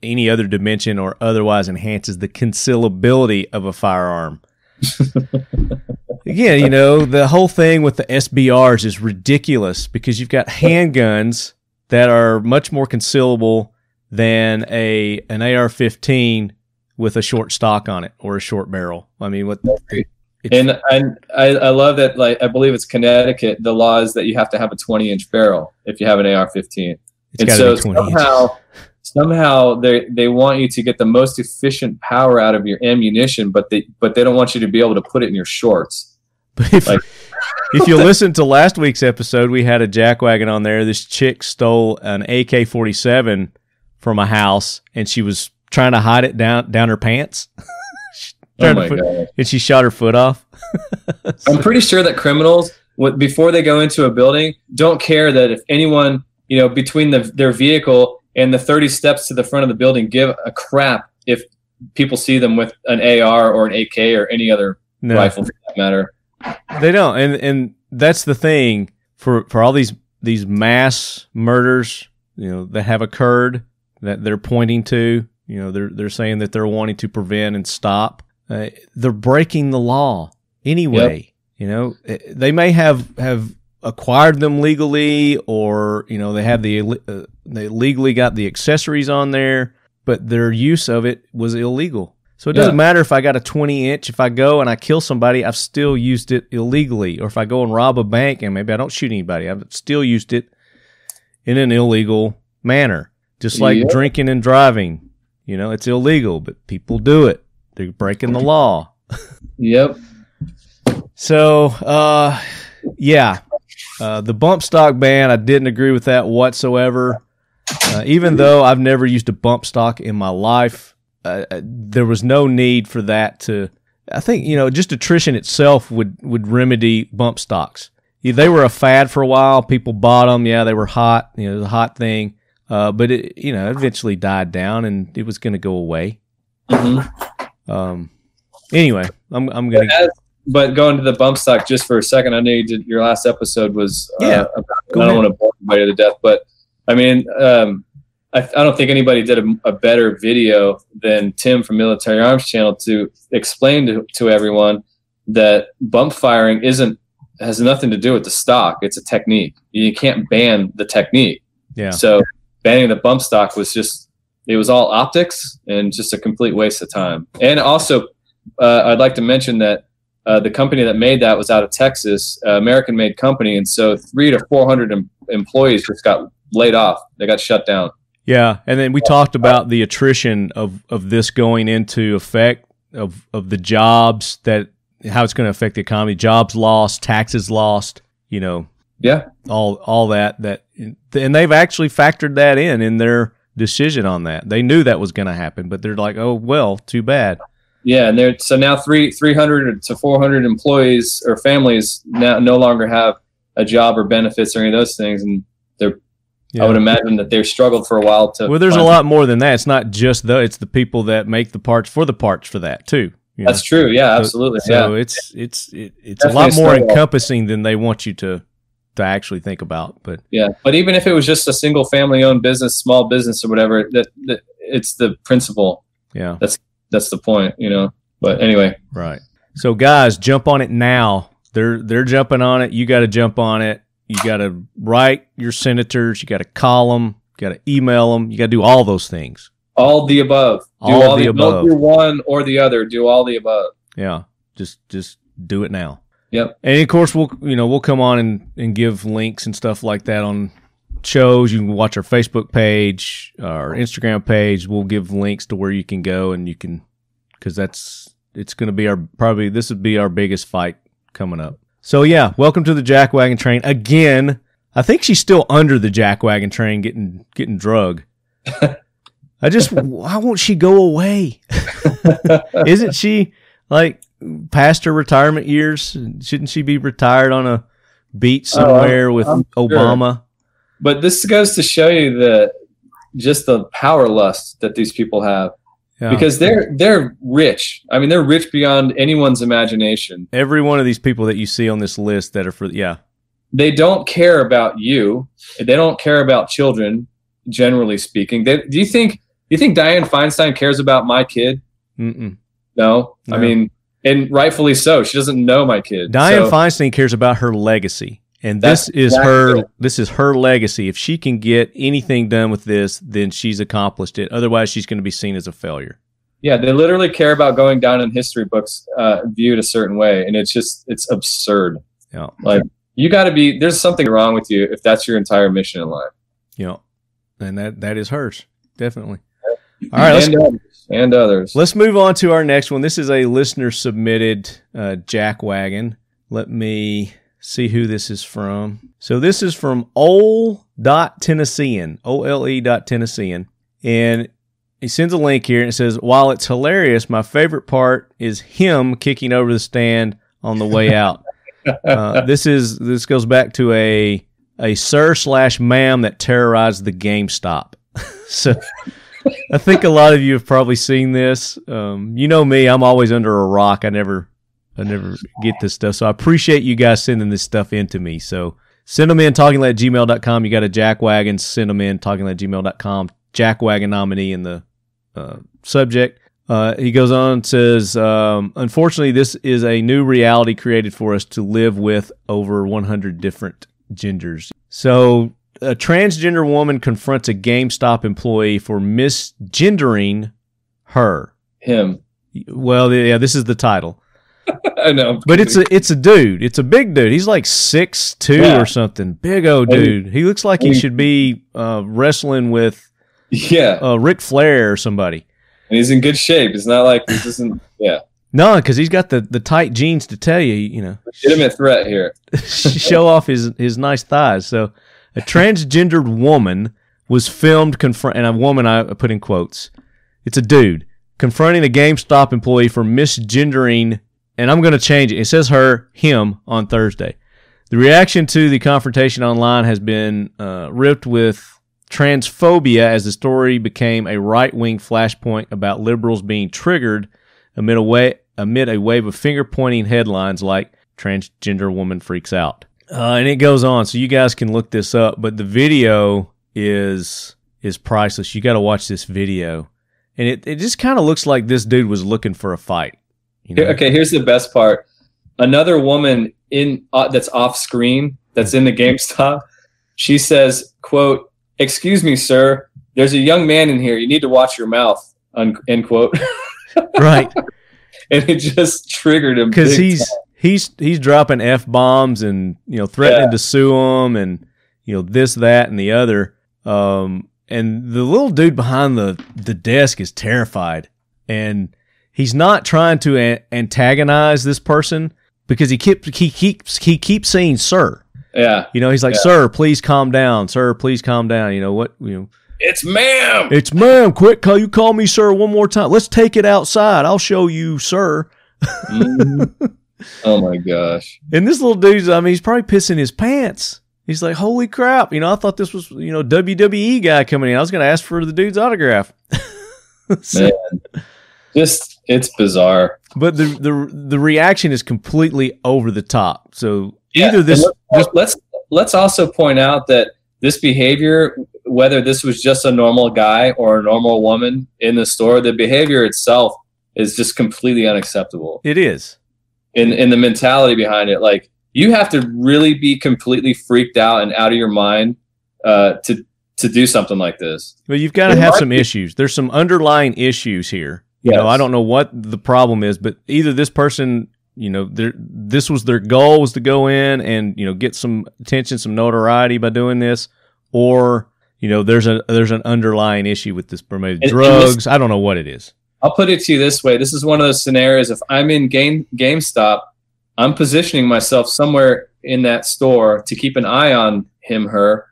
Speaker 1: any other dimension, or otherwise enhances the concealability of a firearm. Again, the whole thing with the SBRs is ridiculous because you've got handguns that are much more concealable than an AR-15 with a short stock on it or a short barrel. I mean,
Speaker 2: and I love that. I believe it's Connecticut. The law is that you have to have a 20-inch barrel if you have an AR-15. And so somehow they want you to get the most efficient power out of your ammunition, but they don't want you to be able to put it in your shorts.
Speaker 1: But if you listen to last week's episode, we had a jackwagon on there. This chick stole an AK-47 from a house, and she was trying to hide it down her pants.
Speaker 2: Oh my God.
Speaker 1: And she shot her foot off.
Speaker 2: I'm pretty sure that criminals, before they go into a building, don't care that if anyone, between their vehicle and the 30 steps to the front of the building, give a crap if people see them with an AR or an AK or any other rifle for that matter.
Speaker 1: They don't. And that's the thing for all these mass murders, that have occurred that they're pointing to. They're saying that they're wanting to prevent and stop. They're breaking the law anyway. Yep. They may have acquired them legally, or they have they legally got the accessories on there, but their use of it was illegal. So it doesn't matter if I got a 20-inch. If I go and I kill somebody, I've still used it illegally. Or if I go and rob a bank and maybe I don't shoot anybody, I've still used it in an illegal manner. Just like drinking and driving. It's illegal, but people do it. They're breaking the law.
Speaker 2: Yep.
Speaker 1: So, the bump stock ban, I didn't agree with that whatsoever. Even though I've never used a bump stock in my life, there was no need for that to. I think just attrition itself would remedy bump stocks. They were a fad for a while. People bought them. Yeah, they were hot. It was a hot thing. But it eventually died down, and it was going to go away. Mm-hmm. Anyway, I'm going to.
Speaker 2: But going to the bump stock just for a second, I know you did your last episode was. I don't want to bore everybody to death, but I mean. I don't think anybody did a better video than Tim from Military Arms Channel to explain to everyone that bump firing has nothing to do with the stock. It's a technique. You can't ban the technique. Yeah. So banning the bump stock was it was all optics and just a complete waste of time. And also, I'd like to mention that the company that made that was out of Texas, American-made company, and so 300 to 400 employees just got laid off. They got shut down.
Speaker 1: Yeah, and then we talked about the attrition of this going into effect of the jobs, how it's going to affect the economy, jobs lost, taxes lost, all that, and they've actually factored that in their decision on that. They knew that was going to happen, but they're like, oh well, too bad.
Speaker 2: Yeah, and so now 300 to 400 employees or families now no longer have a job or benefits or any of those things, and they're. Yeah. I would imagine that they've struggled for a while to.
Speaker 1: Well, there's a lot more than that. It's not just it's the people that make the parts for that too.
Speaker 2: That's true. Yeah, absolutely.
Speaker 1: So it's a lot more encompassing than they want you to actually think about. But
Speaker 2: but even if it was just a single family owned business, small business or whatever, that it's the principle. Yeah, that's the point. But anyway,
Speaker 1: right. So guys, jump on it now. They're jumping on it. You got to jump on it. You got to write your senators. You got to call them. You got to email them. You got to do all those things.
Speaker 2: All the above.
Speaker 1: All the above.
Speaker 2: Don't do one or the other. Do all the above.
Speaker 1: Yeah. Just do it now.
Speaker 2: Yep.
Speaker 1: And of course, we'll come on and give links and stuff like that on shows. You can watch our Facebook page, our Instagram page. We'll give links to where you can go, and you can, because it's going to be this would be our biggest fight coming up. So yeah, welcome to the jackwagon train again. I think she's still under the jackwagon train, getting drug. Why won't she go away? Isn't she like past her retirement years? Shouldn't she be retired on a beach somewhere with Obama?
Speaker 2: Sure. But this goes to show you just the power lust that these people have. Yeah. Because they're rich. I mean, they're rich beyond anyone's imagination.
Speaker 1: Every one of these people that you see on this list that are
Speaker 2: they don't care about you. They don't care about children, generally speaking. Do you think Dianne Feinstein cares about my kid?
Speaker 1: Mm-mm.
Speaker 2: No. I mean, and rightfully so. She doesn't know my kid.
Speaker 1: Dianne Feinstein cares about her legacy. And this is her legacy. If she can get anything done with this, then she's accomplished it. Otherwise, she's going to be seen as a failure.
Speaker 2: Yeah, they literally care about going down in history books viewed a certain way, and it's absurd.
Speaker 1: Yeah,
Speaker 2: like there's something wrong with you if that's your entire mission in life.
Speaker 1: Yeah, and that is hers, definitely. All right,
Speaker 2: and others.
Speaker 1: Let's move on to our next one. This is a listener submitted jackwagon. Let me see who this is from. So this is from Tennessean, OLE.Tennessean. And he sends a link here and it says, while it's hilarious, my favorite part is him kicking over the stand on the way out. This goes back to a sir/ma'am that terrorized the GameStop. So I think a lot of you have probably seen this. You know me, I'm always under a rock. I never get this stuff. So I appreciate you guys sending this stuff in to me. So Send them in, talkinglead@gmail.com. You got a jackwagon, send them in, talkinglead@gmail.com. Jackwagon nominee in the subject. He goes on and says, unfortunately, this is a new reality created for us to live with over 100 different genders. So a transgender woman confronts a GameStop employee for misgendering her.
Speaker 2: Him.
Speaker 1: Well, yeah, this is the title.
Speaker 2: I know.
Speaker 1: But it's a dude. It's a big dude. He's like 6'2" or something. Big old dude. He looks like he should be wrestling with Ric Flair or somebody.
Speaker 2: And he's in good shape. It's not like this isn't,
Speaker 1: No, because he's got the tight jeans to tell you,
Speaker 2: legitimate threat here.
Speaker 1: show off his nice thighs. So a transgendered woman was filmed and a woman I put in quotes. It's a dude confronting a GameStop employee for misgendering, and I'm going to change it. It says him on Thursday. The reaction to the confrontation online has been ripped with transphobia as the story became a right-wing flashpoint about liberals being triggered amid a wave of finger-pointing headlines like transgender woman freaks out. And it goes on, so you guys can look this up, but the video is priceless. You got to watch this video. And it just kind of looks like this dude was looking for a fight.
Speaker 2: Okay, here's the best part. Another woman that's off screen, that's in the GameStop, she says, quote, "Excuse me, sir, there's a young man in here. You need to watch your mouth," end quote.
Speaker 1: Right.
Speaker 2: And it just triggered him.
Speaker 1: Because he's dropping F-bombs and, threatening to sue him and, this, that, and the other. And the little dude behind the desk is terrified. And he's not trying to antagonize this person because he keeps saying sir.
Speaker 2: Yeah.
Speaker 1: He's like, "Sir, please calm down. Sir, please calm down."
Speaker 2: It's ma'am.
Speaker 1: It's ma'am. Quick, you call me sir one more time. Let's take it outside. I'll show you, sir.
Speaker 2: Oh my gosh.
Speaker 1: And this little dude's, he's probably pissing his pants. He's like, "Holy crap. I thought this was, WWE guy coming in. I was going to ask for the dude's autograph."
Speaker 2: Man. It's bizarre.
Speaker 1: But the reaction is completely over the top. So either this.
Speaker 2: Let's also point out that this behavior, whether this was just a normal guy or a normal woman in the store, the behavior itself is just completely unacceptable.
Speaker 1: It is.
Speaker 2: In the mentality behind it, like, you have to really be completely freaked out and out of your mind to do something like this.
Speaker 1: Well, you've got to have some issues. There's some underlying issues here.
Speaker 2: Yes.
Speaker 1: I don't know what the problem is, but either this person, this was their goal, was to go in and, get some attention, some notoriety by doing this, or, there's an underlying issue with this, maybe drugs. I don't know what it is.
Speaker 2: I'll put it to you this way. This is one of those scenarios. If I'm in GameStop, I'm positioning myself somewhere in that store to keep an eye on him, her,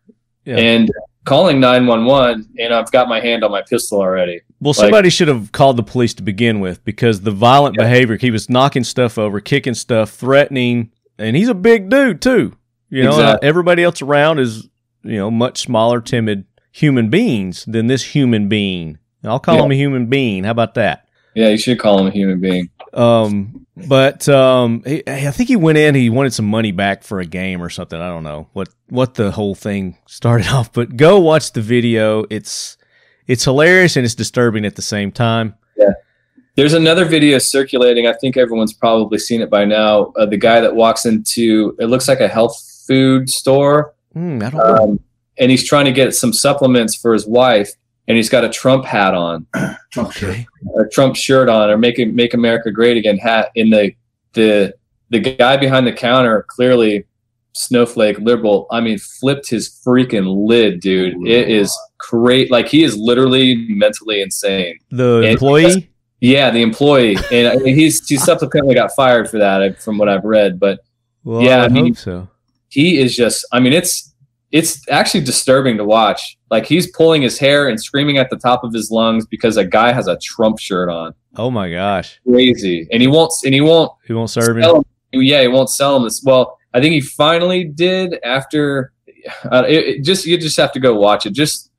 Speaker 2: and calling 911, and I've got my hand on my pistol already.
Speaker 1: Well, somebody should have called the police to begin with, because the violent behavior, he was knocking stuff over, kicking stuff, threatening, and he's a big dude too.
Speaker 2: Exactly.
Speaker 1: Everybody else around is, much smaller, timid human beings than this human being. I'll call him a human being. How about that?
Speaker 2: Yeah, you should call him a human being.
Speaker 1: But I think he went in. He wanted some money back for a game or something. I don't know what the whole thing started off. But go watch the video. It's hilarious and it's disturbing at the same time. Yeah.
Speaker 2: There's another video circulating. I think everyone's probably seen it by now. The guy that walks into, it looks like a health food store.
Speaker 1: I don't know.
Speaker 2: And he's trying to get some supplements for his wife. And he's got a Trump hat on,
Speaker 1: okay,
Speaker 2: a Trump shirt on, or "Make America Great Again" hat. In the guy behind the counter, clearly snowflake liberal. Flipped his freaking lid, dude. It is great. Like, he is literally mentally insane.
Speaker 1: The employee,
Speaker 2: the employee, and he subsequently got fired for that, from what I've read. But
Speaker 1: I hope so.
Speaker 2: He is just. It's actually disturbing to watch. Like, he's pulling his hair and screaming at the top of his lungs because a guy has a Trump shirt on.
Speaker 1: Oh my gosh.
Speaker 2: Crazy. And he won't
Speaker 1: serve him.
Speaker 2: Yeah, he won't sell him this. Well, I think he finally did after you just have to go watch it. Just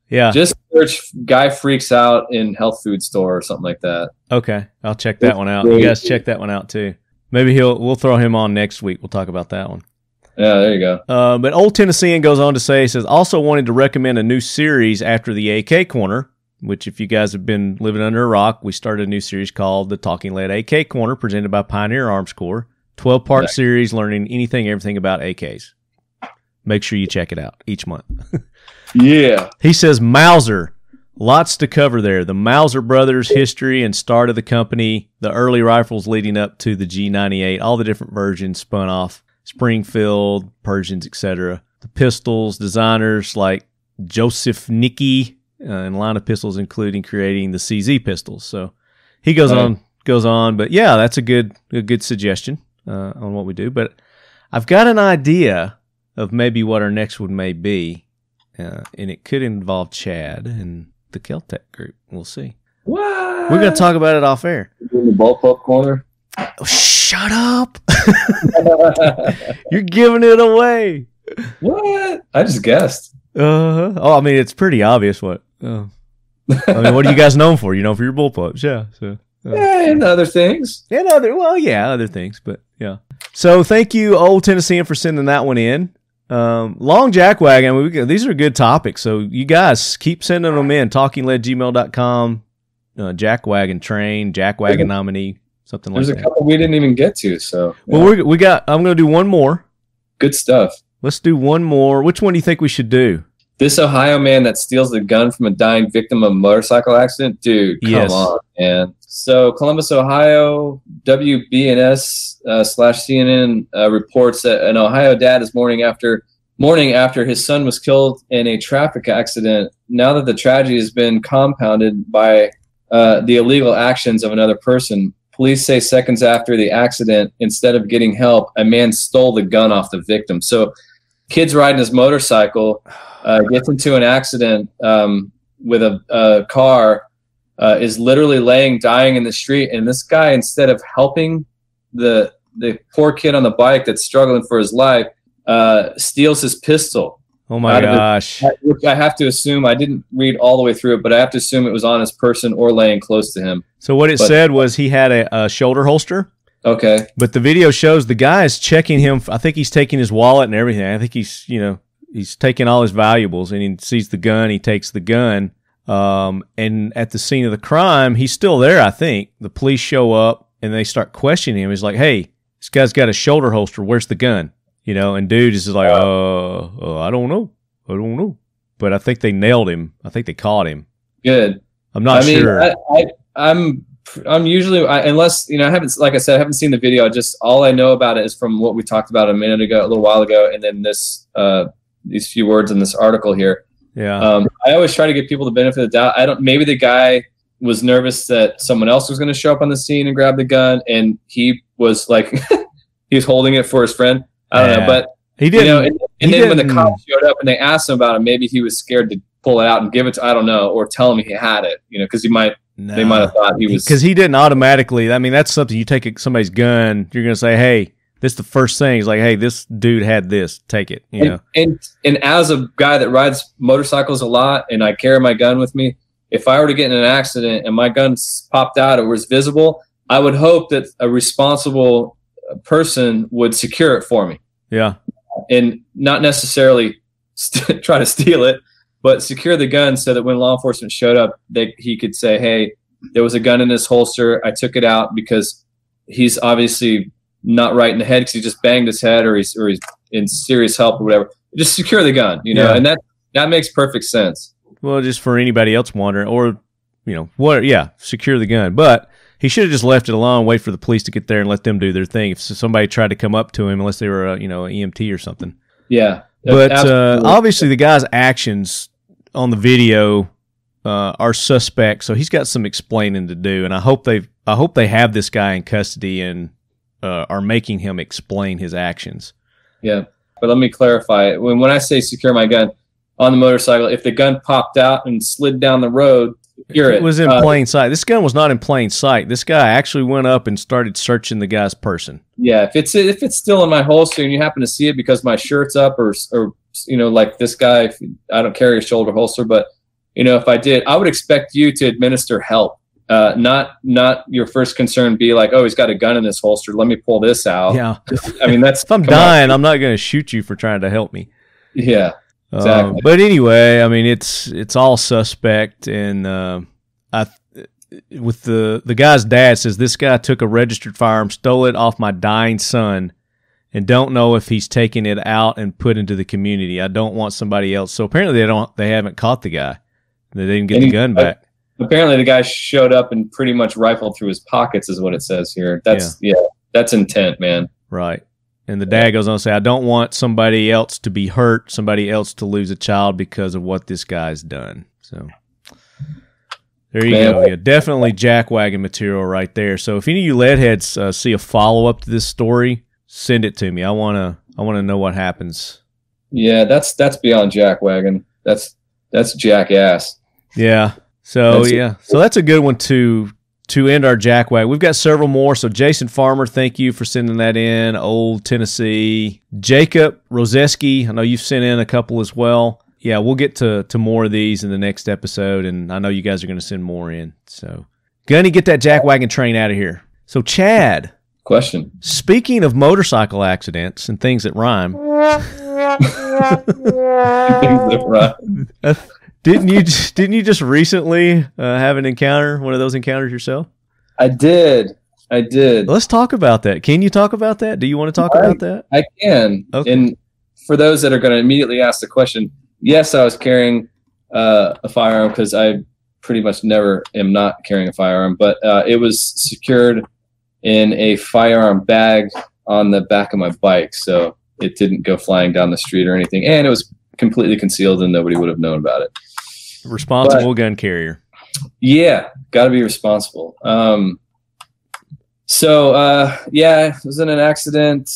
Speaker 2: search "guy freaks out in health food store" or something like that.
Speaker 1: Okay. I'll check that one out. You guys check that one out too. Maybe we'll throw him on next week. We'll talk about that one.
Speaker 2: Yeah, there you go.
Speaker 1: But Old Tennessean goes on to say, he says, also wanted to recommend a new series after the AK Corner, which if you guys have been living under a rock, we started a new series called the Talking Lead AK Corner, presented by Pioneer Arms Corps. 12-part series learning anything, everything about AKs. Make sure you check it out each month.
Speaker 2: Yeah.
Speaker 1: He says, Mauser, lots to cover there. The Mauser brothers' history and start of the company, the early rifles leading up to the G98, all the different versions spun off. Springfield, Persians, etc. The pistols, designers like Joseph Nicky, and a line of pistols, including creating the CZ pistols. So he goes on, but yeah, that's a good suggestion on what we do. But I've got an idea of maybe what our next one may be, and it could involve Chad and the Keltec group. We'll see.
Speaker 2: What?
Speaker 1: We're going to talk about it off air.
Speaker 2: In the Bullpup corner.
Speaker 1: Oh, shut up. You're giving it away.
Speaker 2: What? I just guessed.
Speaker 1: Oh, I mean, it's pretty obvious what. I mean, what are you guys known for? You're known for your bullpups, yeah. So,
Speaker 2: and other things.
Speaker 1: Other things, but yeah. So thank you, Old Tennessean, for sending that one in. Long Jackwagon, I mean, these are good topics, so you guys keep sending them in. TalkingLeadGmail.com, Jackwagon Train, Jackwagon Nominee. Something like that.
Speaker 2: There's a couple we didn't even get to, so.
Speaker 1: Well, I'm going to do one more.
Speaker 2: Good stuff.
Speaker 1: Let's do one more. Which one do you think we should do?
Speaker 2: This Ohio man that steals the gun from a dying victim of a motorcycle accident? Dude, come on, man. So Columbus, Ohio, WBNS/CNN reports that an Ohio dad is mourning after his son was killed in a traffic accident. Now that the tragedy has been compounded by the illegal actions of another person, police say seconds after the accident, instead of getting help, a man stole the gun off the victim. So kid's riding his motorcycle, gets into an accident with a car, is literally dying in the street. And this guy, instead of helping the poor kid on the bike that's struggling for his life, steals his pistol.
Speaker 1: Oh my gosh.
Speaker 2: Which I have to assume, I didn't read all the way through it, but I have to assume it was on his person or laying close to him.
Speaker 1: So what it said was he had a shoulder holster.
Speaker 2: Okay.
Speaker 1: But the video shows the guy is checking him. I think he's taking his wallet and everything. I think he's taking all his valuables, and he sees the gun. He takes the gun. And at the scene of the crime, he's still there, I think. The police show up, and they start questioning him. He's like, hey, this guy's got a shoulder holster. Where's the gun? And dude is like, I don't know. But I think they nailed him. I think they caught him.
Speaker 2: Good.
Speaker 1: I'm not sure.
Speaker 2: I'm usually, unless, I haven't, like I said, I haven't seen the video. All I know about it is from what we talked about a little while ago. And then these few words in this article here.
Speaker 1: Yeah.
Speaker 2: I always try to give people the benefit of the doubt. Maybe the guy was nervous that someone else was going to show up on the scene and grab the gun. And he was like, he was holding it for his friend. I don't know, but
Speaker 1: he didn't.
Speaker 2: And then when the cops showed up and they asked him about it, maybe he was scared to pull it out and give it to, I don't know, or tell him he had it, because they might have thought he was.
Speaker 1: Because he didn't automatically. I mean, that's something you take somebody's gun, you're going to say, hey, this is the first thing. He's like, hey, this dude had this, take it.
Speaker 2: And as a guy that rides motorcycles a lot and I carry my gun with me, if I were to get in an accident and my gun popped out or was visible, I would hope that a responsible person would secure it for me.
Speaker 1: Yeah.
Speaker 2: And not necessarily try to steal it, but secure the gun so that when law enforcement showed up, he could say, hey, there was a gun in his holster. I took it out because he's obviously not right in the head because he just banged his head or he's in serious help or whatever. Just secure the gun, and that makes perfect sense.
Speaker 1: Well, just for anybody else wondering, or, secure the gun. But he should have just left it alone, wait for the police to get there and let them do their thing. If somebody tried to come up to him, unless they were, an EMT or something.
Speaker 2: Yeah.
Speaker 1: But obviously the guy's actions on the video are suspect, so he's got some explaining to do. And I hope they have this guy in custody and are making him explain his actions. Yeah.
Speaker 2: But let me clarify. When I say secure my gun on the motorcycle, if the gun popped out and slid down the road,
Speaker 1: it was in plain sight. This gun was not in plain sight. This guy actually went up and started searching the guy's person.
Speaker 2: Yeah, if it's still in my holster and you happen to see it because my shirt's up or like this guy, I don't carry a shoulder holster, but if I did, I would expect you to administer help not your first concern be like, oh, he's got a gun in his holster, let me pull this out.
Speaker 1: Yeah.
Speaker 2: I mean, that's
Speaker 1: if I'm dying, I'm not going to shoot you for trying to help me.
Speaker 2: Yeah, exactly.
Speaker 1: But anyway, I mean, it's all suspect, and with the guy's dad says this guy took a registered firearm, stole it off my dying son, and don't know if he's taking it out and put into the community. I don't want somebody else. So apparently they haven't caught the guy. They didn't get the gun back.
Speaker 2: Apparently the guy showed up and pretty much rifled through his pockets is what it says here. That's intent, man.
Speaker 1: Right. And the dad goes on to say, I don't want somebody else to be hurt, somebody else to lose a child because of what this guy's done. So there you go. Yeah, definitely jackwagon material right there. So if any of you lead heads see a follow-up to this story, send it to me. I want to know what happens. Yeah,
Speaker 2: that's beyond jackwagon. That's jackass.
Speaker 1: Yeah. So so that's a good one to end our jackwagon. We've got several more. So Jason Farmer, thank you for sending that in. Old Tennessee. Jacob Roseski, I know you've sent in a couple as well. Yeah, we'll get to more of these in the next episode, and I know you guys are going to send more in. So, Gunny, get that jackwagon train out of here. So, Chad.
Speaker 2: Question.
Speaker 1: Speaking of motorcycle accidents and things that rhyme. Didn't you just recently have an encounter, one of those encounters yourself?
Speaker 2: I did.
Speaker 1: Let's talk about that. Can you talk about that? Do you want to talk about that?
Speaker 2: I can. Okay. And for those that are going to immediately ask the question, yes, I was carrying a firearm because I pretty much never am not carrying a firearm, but it was secured in a firearm bag on the back of my bike, so it didn't go flying down the street or anything, and it was completely concealed and nobody would have known about it.
Speaker 1: Responsible gun carrier.
Speaker 2: Yeah, got to be responsible. I was in an accident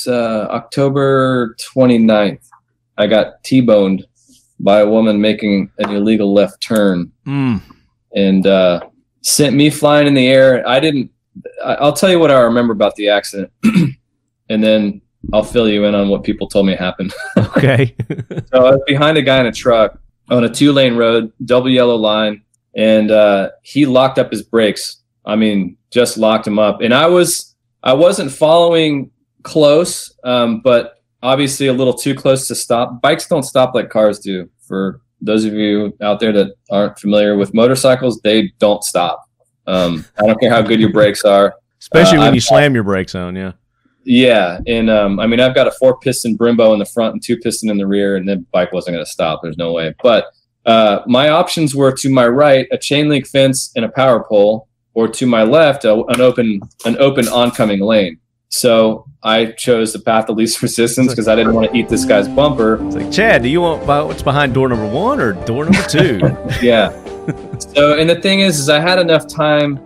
Speaker 2: October 29th. I got T-boned by a woman making an illegal left turn and sent me flying in the air. I'll tell you what I remember about the accident and then I'll fill you in on what people told me happened.
Speaker 1: Okay.
Speaker 2: So I was behind a guy in a truck on a 2-lane road, double yellow line, and he locked up his brakes. I mean, just locked him up. And I wasn't following close, but obviously a little too close to stop. Bikes don't stop like cars do. For those of you out there that aren't familiar with motorcycles, they don't stop. I don't care how good your brakes are.
Speaker 1: Especially when you slam your brakes on, yeah.
Speaker 2: Yeah, and I mean, I've got a 4-piston Brembo in the front and 2-piston in the rear, and the bike wasn't going to stop. There's no way. But my options were to my right, a chain link fence and a power pole, or to my left, an open oncoming lane. So I chose the path of least resistance because I didn't want to eat this guy's bumper.
Speaker 1: It's like, Chad, do you want what's behind door number 1 or door number 2?
Speaker 2: Yeah. So, and the thing is I had enough time,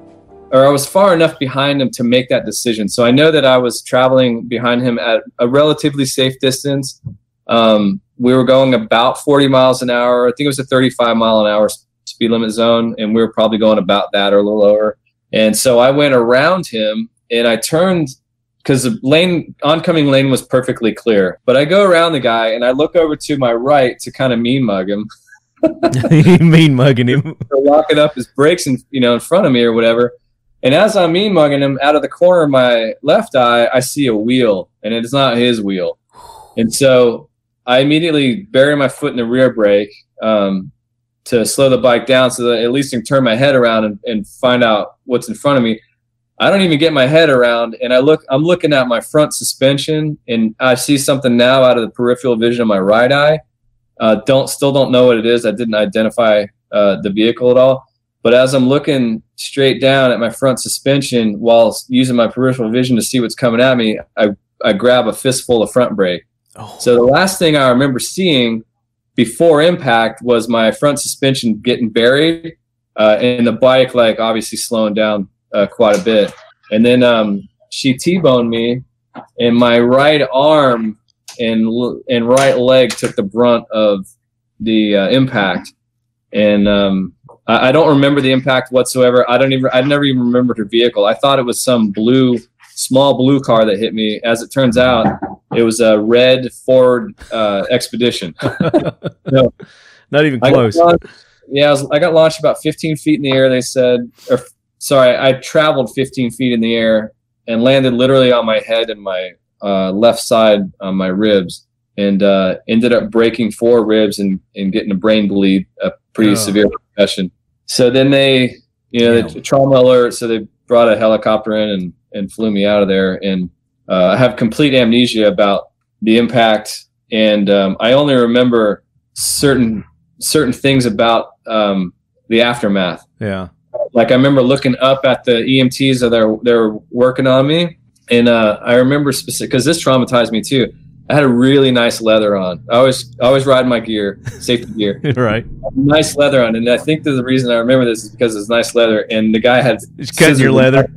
Speaker 2: or I was far enough behind him to make that decision. So I know that I was traveling behind him at a relatively safe distance. We were going about 40 miles an hour. I think it was a 35 mile an hour speed limit zone, and we were probably going about that or a little lower. And so I went around him and I turned because the oncoming lane was perfectly clear. But I go around the guy and I look over to my right to kind of mean mug him.
Speaker 1: Mean mugging him.
Speaker 2: Locking up his brakes in front of me or whatever. And as I'm mean mugging him, out of the corner of my left eye, I see a wheel, and it's not his wheel. And so I immediately bury my foot in the rear brake to slow the bike down so that at least I can turn my head around and find out what's in front of me. I don't even get my head around, and I'm looking at my front suspension, and I see something now out of the peripheral vision of my right eye. Still don't know what it is. I didn't identify the vehicle at all. But as I'm looking straight down at my front suspension while using my peripheral vision to see what's coming at me, I grab a fistful of front brake. Oh. So the last thing I remember seeing before impact was my front suspension getting buried and the bike obviously slowing down quite a bit. And then she T-boned me, and my right arm and right leg took the brunt of the impact. And I don't remember the impact whatsoever. I never even remembered her vehicle. I thought it was some small blue car that hit me. As it turns out, it was a red Ford Expedition.
Speaker 1: So, not even close.
Speaker 2: Yeah, I got launched about 15 feet in the air. They said, I traveled 15 feet in the air and landed literally on my head and my left side on my ribs, and ended up breaking 4 ribs and getting a brain bleed, a pretty severe concussion. So then they, the trauma alert. So they brought a helicopter in and flew me out of there. And I have complete amnesia about the impact. And I only remember certain things about the aftermath.
Speaker 1: Yeah.
Speaker 2: Like I remember looking up at the EMTs that they're working on me. And I remember because this traumatized me too. I had a really nice leather on. I always ride my gear, safety gear.
Speaker 1: Right.
Speaker 2: Nice leather on. And I think the reason I remember this is because it's nice leather. And the guy had
Speaker 1: cutting your leather.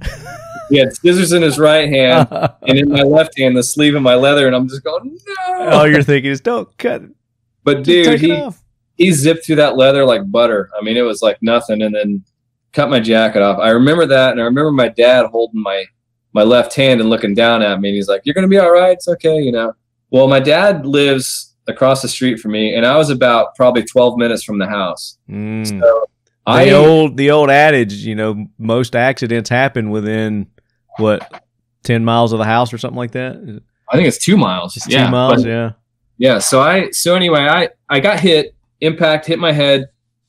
Speaker 2: He had scissors in his right hand and in my left hand, the sleeve of my leather. And I'm just going, no.
Speaker 1: All you're thinking is don't cut it.
Speaker 2: But
Speaker 1: just
Speaker 2: dude, he zipped through that leather like butter. I mean, it was like nothing. And then cut my jacket off. I remember that. And I remember my dad holding my left hand and looking down at me. And he's like, you're going to be all right. It's okay. Well, my dad lives across the street from me, and I was about probably 12 minutes from the house. So
Speaker 1: the old adage, most accidents happen within 10 miles of the house or something like that.
Speaker 2: I think it's 2 miles.
Speaker 1: It's 2 miles, yeah.
Speaker 2: Yeah. So anyway, I got hit my head.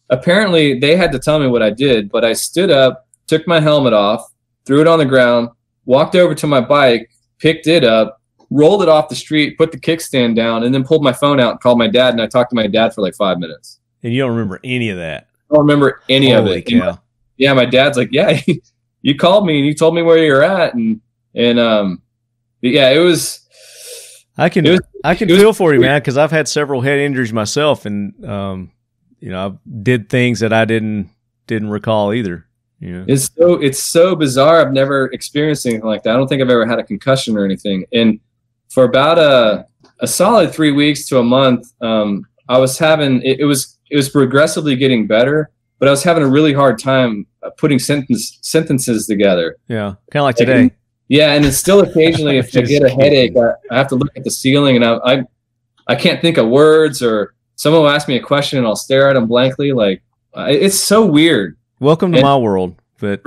Speaker 2: Apparently, they had to tell me what I did, but I stood up, took my helmet off, threw it on the ground, walked over to my bike, picked it up, rolled it off the street, put the kickstand down, and then pulled my phone out and called my dad, and I talked to my dad for like 5 minutes.
Speaker 1: And you don't remember any of that?
Speaker 2: I don't remember any of it.
Speaker 1: Cow.
Speaker 2: My dad's like, yeah, you called me and you told me where you're at, and it was.
Speaker 1: I can feel for you, man, because I've had several head injuries myself, and I did things that I didn't recall either.
Speaker 2: It's so bizarre. I've never experienced anything like that. I don't think I've ever had a concussion or anything. And for about a solid 3 weeks to a month, I was having it was progressively getting better, but I was having a really hard time putting sentences together.
Speaker 1: Yeah, kind of like today.
Speaker 2: Yeah, and it's still occasionally if I get a headache, I have to look at the ceiling, and I can't think of words, or someone will ask me a question and I'll stare at them blankly. Like it's so weird.
Speaker 1: Welcome to my world, but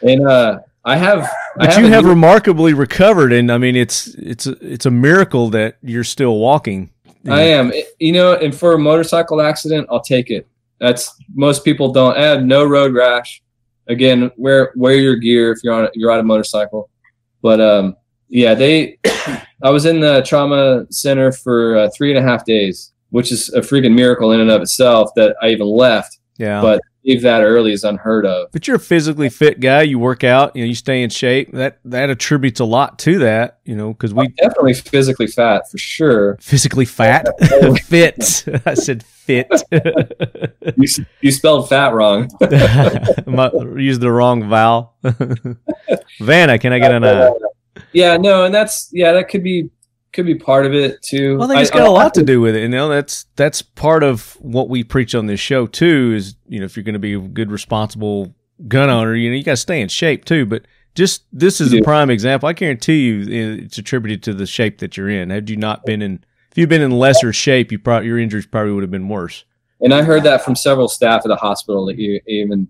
Speaker 2: and I have
Speaker 1: remarkably recovered, and I mean it's a miracle that you're still walking.
Speaker 2: I am, and for a motorcycle accident, I'll take it. That's most people don't. I had no road rash. Again, wear your gear if you're on a motorcycle. But I was in the trauma center for 3.5 days, which is a freaking miracle in and of itself that I even left.
Speaker 1: Yeah,
Speaker 2: but leave that early is unheard of.
Speaker 1: But you're a physically fit guy. You work out. You stay in shape. That attributes a lot to that. Because we
Speaker 2: definitely physically fat for sure.
Speaker 1: Physically fat, fit. I said fit.
Speaker 2: You spelled fat wrong.
Speaker 1: Used the wrong vowel. Vanna, can I get an
Speaker 2: Yeah, no, and that could be part of it too.
Speaker 1: Well, I think it's got a lot to do with it. That's part of what we preach on this show too. Is if you're going to be a good, responsible gun owner, you got to stay in shape too. But just this is a prime example. I guarantee you, it's attributed to the shape that you're in. Had you not been in, if you'd been in lesser shape, your injuries probably would have been worse.
Speaker 2: And I heard that from several staff at the hospital, even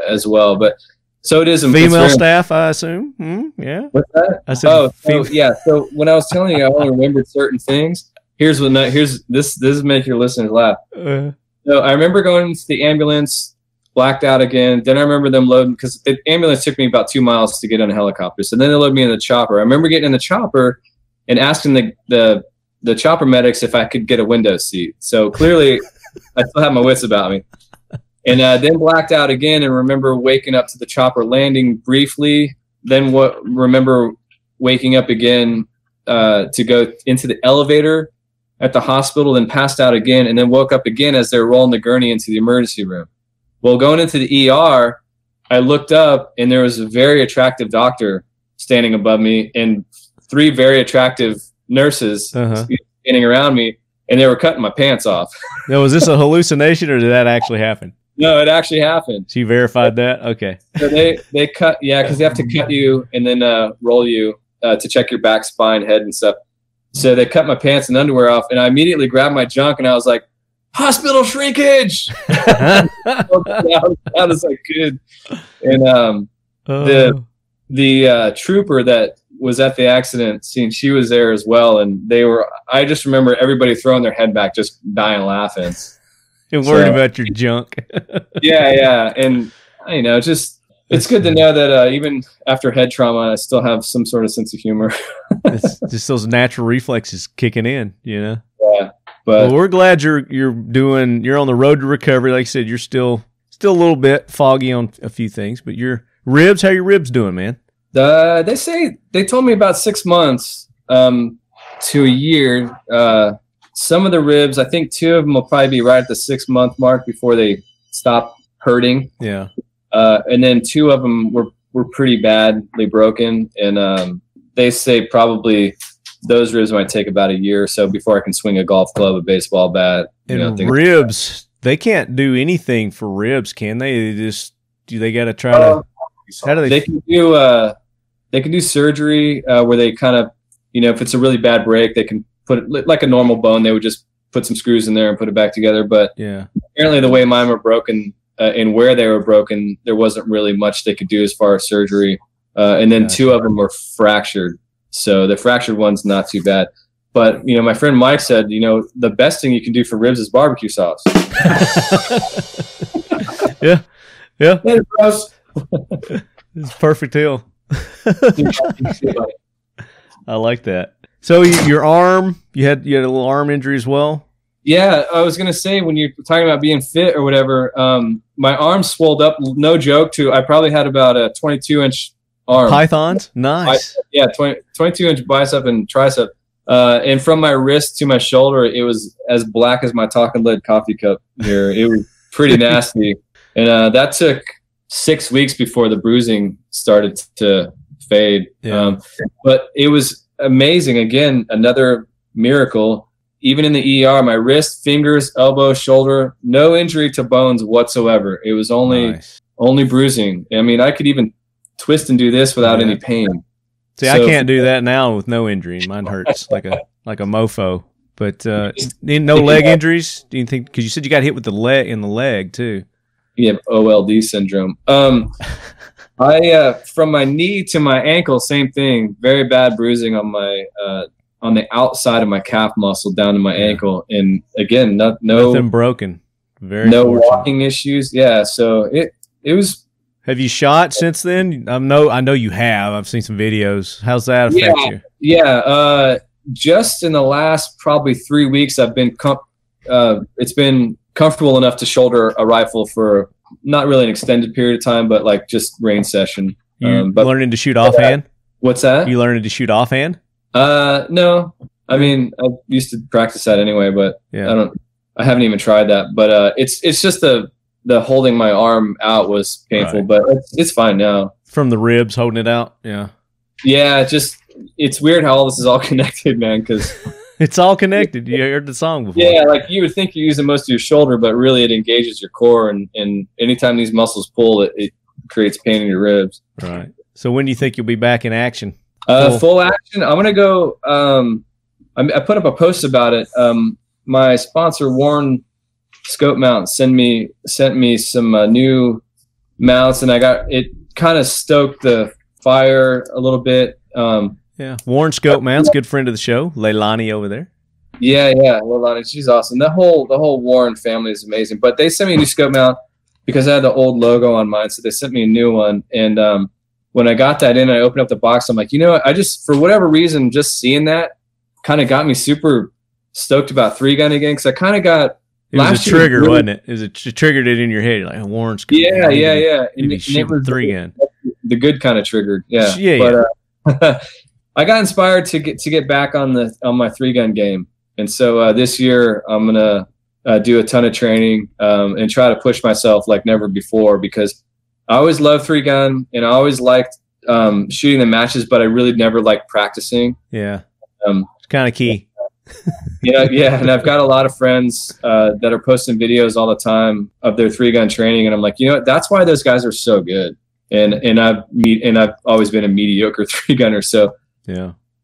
Speaker 2: as well. But so it is
Speaker 1: female staff, I assume. Yeah.
Speaker 2: What's that?
Speaker 1: I said,
Speaker 2: yeah. So when I was telling you, I only remembered certain things. Here's this make your listeners laugh. So I remember going to the ambulance, blacked out again. Then I remember them loading, because the ambulance took me about 2 miles to get on a helicopter. So then they loaded me in the chopper. I remember getting in the chopper and asking the chopper medics if I could get a window seat. So clearly, I still have my wits about me. And then blacked out again, and remember waking up to the chopper landing briefly. Then remember waking up again to go into the elevator at the hospital, then passed out again, and then woke up again as they were rolling the gurney into the emergency room. Well, going into the ER, I looked up, and there was a very attractive doctor standing above me, and 3 very attractive nurses standing around me, and they were cutting my pants off.
Speaker 1: Now, was this a hallucination, or did that actually happen?
Speaker 2: No, it actually happened.
Speaker 1: So you verified that? Okay.
Speaker 2: So they cut, because they have to cut you and then roll you to check your back, spine, head, and stuff. So they cut my pants and underwear off, and I immediately grabbed my junk, and I was like, hospital shrinkage. Down as I could. And the trooper that was at the accident scene, she was there as well. And I just remember everybody throwing their head back, just dying laughing.
Speaker 1: And worried about your junk.
Speaker 2: Yeah. And, it's good to know that even after head trauma, I still have some sort of sense of humor.
Speaker 1: It's just those natural reflexes kicking in,
Speaker 2: Yeah.
Speaker 1: But we're glad you're on the road to recovery. Like I said, you're still a little bit foggy on a few things, but your ribs, how your ribs doing, man?
Speaker 2: They told me about 6 months to a year. Some of the ribs, I think 2 of them will probably be right at the 6-month mark before they stop hurting.
Speaker 1: Yeah.
Speaker 2: And then 2 of them were pretty badly broken. And they say probably those ribs might take about a year or so before I can swing a golf club, a baseball bat.
Speaker 1: And ribs, they can't do anything for ribs, can they? They got to try to. How do they?
Speaker 2: They can do surgery where they kind of, if it's a really bad break, they can put it like a normal bone. They would just put some screws in there and put it back together. But apparently, the way mine were broken and where they were broken, there wasn't really much they could do as far as surgery. And then 2 of them were fractured. So the fractured one's not too bad. But, my friend Mike said, the best thing you can do for ribs is barbecue sauce.
Speaker 1: Yeah.
Speaker 2: Later, bros.
Speaker 1: It's perfect hill. I like that. So your arm, you had a little arm injury as well?
Speaker 2: Yeah, I was going to say, when you're talking about being fit or whatever, my arm swelled up, no joke, I probably had about a 22-inch arm.
Speaker 1: Pythons? Nice.
Speaker 2: 22-inch bicep and tricep. And from my wrist to my shoulder, it was as black as my talking lead coffee cup here. It was pretty nasty. And that took 6 weeks before the bruising started to fade.
Speaker 1: Yeah.
Speaker 2: But it was amazing. Again, another miracle. Even in the ER, my wrist, fingers, elbow, shoulder, no injury to bones whatsoever. It was only bruising. I mean, I could even twist and do this without any pain.
Speaker 1: See, I can't do that now with no injury. Mine hurts like a mofo. But no leg injuries? Do you think? Because you said you got hit with the leg too.
Speaker 2: Yeah, OLD syndrome. I from my knee to my ankle, same thing. Very bad bruising on my on the outside of my calf muscle down to my ankle, and again,
Speaker 1: nothing broken. Very
Speaker 2: no
Speaker 1: fortunate.
Speaker 2: walking issues. Yeah, so it was.
Speaker 1: Have you shot since then? I know you have. I've seen some videos. How's that affect you?
Speaker 2: Yeah, just in the last probably 3 weeks, I've been it's been comfortable enough to shoulder a rifle for not really an extended period of time, but like just range session.
Speaker 1: But learning to shoot offhand?
Speaker 2: What's that?
Speaker 1: You learning to shoot offhand?
Speaker 2: No. I mean, I used to practice that anyway, but I haven't even tried that. But it's just the holding my arm out was painful, but it's fine now.
Speaker 1: From the ribs holding it out? Yeah.
Speaker 2: Yeah, it's weird how all this is all connected, man, because
Speaker 1: it's all connected. You heard the song before.
Speaker 2: Yeah, like you would think you're using most of your shoulder, but really it engages your core, and anytime these muscles pull, it creates pain in your ribs.
Speaker 1: Right. So when do you think you'll be back in action?
Speaker 2: Full action? I'm going to go I put up a post about it. My sponsor, Warren Scope Mount, sent me some new mounts, and it kind of stoked the fire a little bit.
Speaker 1: Warren Scope Mount's good friend of the show, Leilani over there.
Speaker 2: Yeah, Leilani, she's awesome. The whole Warren family is amazing. But they sent me a new scope mount because I had the old logo on mine, so they sent me a new one. And when I got that in, I opened up the box. I'm like, I just, for whatever reason, just seeing that kind of got me super stoked about 3-gun again, because I kind of got.
Speaker 1: It was a trigger, wasn't it? It triggered it in your head, like Warren's.
Speaker 2: Yeah.
Speaker 1: And it was 3-gun.
Speaker 2: The good kind of triggered, yeah. But I got inspired to get back on my 3-gun game, and so this year I'm gonna do a ton of training and try to push myself like never before, because I always loved 3-gun and I always liked shooting the matches, but I really never liked practicing.
Speaker 1: Yeah, it's kind of key.
Speaker 2: Yeah, and I've got a lot of friends that are posting videos all the time of their 3-gun training, and I'm like, that's why those guys are so good. And I've always been a mediocre 3-gunner, so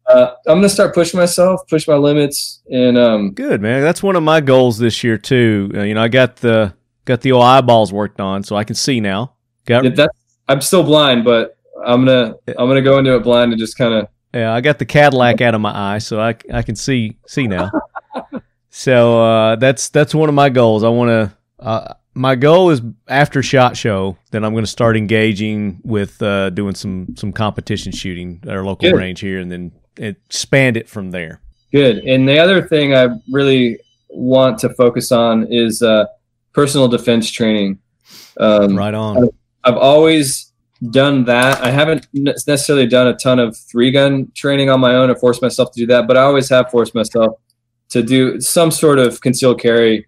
Speaker 2: I'm gonna start pushing myself, push my limits, and
Speaker 1: good, man. That's one of my goals this year too. I got the old eyeballs worked on, so I can see now.
Speaker 2: I'm still blind, but I'm gonna go into it blind and just kind of.
Speaker 1: Yeah, I got the Cadillac out of my eye, so I can see now. So that's one of my goals. I want to. My goal is after SHOT Show, then I'm going to start engaging with doing some competition shooting at our local range here, and then expand it from there.
Speaker 2: Good. And the other thing I really want to focus on is personal defense training.
Speaker 1: Right on.
Speaker 2: I've always done that. I haven't necessarily done a ton of 3-gun training on my own or forced myself to do that, but I always have forced myself to do some sort of concealed carry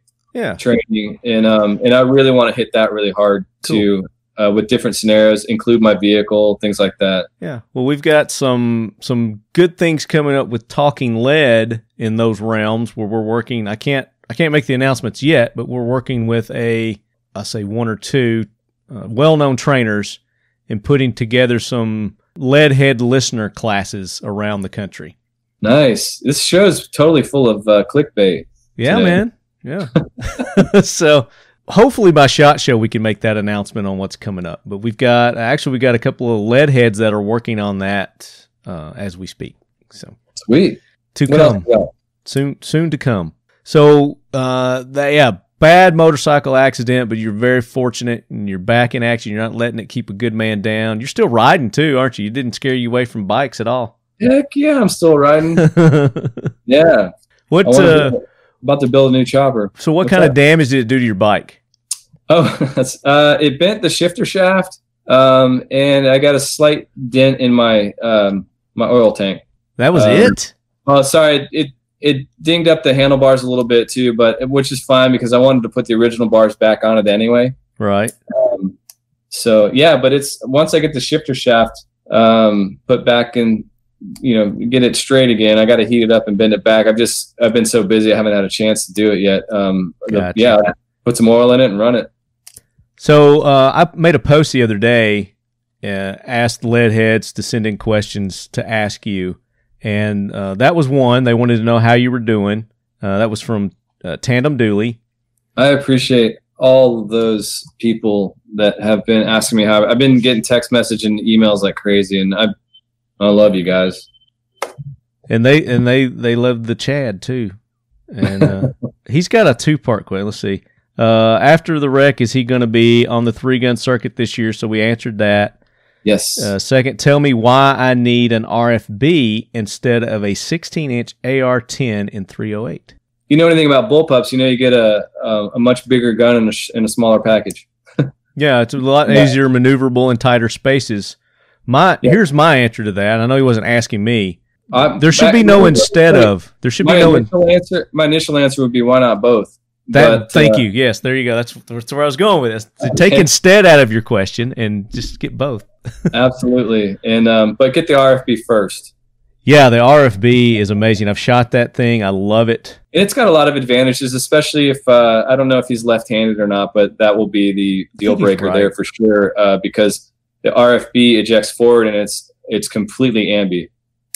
Speaker 2: training, and I really want to hit that really hard too, with different scenarios, include my vehicle, things like that.
Speaker 1: Yeah, well, we've got some good things coming up with Talking Lead in those realms where we're working. I can't make the announcements yet, but we're working with I say 1 or 2 well-known trainers and putting together some leadhead listener classes around the country.
Speaker 2: Nice. This show's totally full of clickbait.
Speaker 1: Yeah,
Speaker 2: today.
Speaker 1: Man. Yeah. So hopefully by SHOT Show we can make that announcement on what's coming up. But we've got a couple of lead heads that are working on that as we speak. So
Speaker 2: sweet.
Speaker 1: Come soon to come. So bad motorcycle accident, but you're very fortunate and you're back in action. You're not letting it keep a good man down. You're still riding too, aren't you? You didn't scare you away from bikes at all.
Speaker 2: Heck yeah, I'm still riding. Yeah.
Speaker 1: What
Speaker 2: about to build a new chopper.
Speaker 1: So what kind of damage did it do to your bike?
Speaker 2: Oh, it bent the shifter shaft, and I got a slight dent in my my oil tank.
Speaker 1: That was it?
Speaker 2: Oh, sorry. It dinged up the handlebars a little bit too, but which is fine because I wanted to put the original bars back on it anyway.
Speaker 1: Right.
Speaker 2: So yeah, but it's once I get the shifter shaft put back in, get it straight again. I got to heat it up and bend it back. I've been so busy. I haven't had a chance to do it yet.
Speaker 1: Gotcha.
Speaker 2: Yeah, put some oil in it and run it.
Speaker 1: So I made a post the other day, asked lead heads to send in questions to ask you. And that was one. They wanted to know how you were doing. That was from Tandem Dooley.
Speaker 2: I appreciate all those people that have been asking me how. I've been getting text message and emails like crazy, and I love you guys.
Speaker 1: And they love the Chad too. And he's got a 2-part question. Let's see. After the wreck, is he going to be on the 3-gun circuit this year? So we answered that.
Speaker 2: Yes.
Speaker 1: Second, tell me why I need an RFB instead of a 16-inch AR-10 in 308.
Speaker 2: You know anything about bullpups? You get a much bigger gun in a smaller package.
Speaker 1: Yeah, it's a lot easier maneuverable in tighter spaces. Here's my answer to that. I know he wasn't asking me. There should be no instead of. There should be no.
Speaker 2: My initial answer would be why not both.
Speaker 1: Thank you. Yes, there you go. That's where I was going with this. So take instead out of your question and just get both.
Speaker 2: Absolutely, and but get the RFB first.
Speaker 1: Yeah, the RFB is amazing. I've shot that thing. I love it.
Speaker 2: And it's got a lot of advantages, especially if I don't know if he's left-handed or not, but that will be the deal breaker there for sure because the RFB ejects forward and it's completely ambi.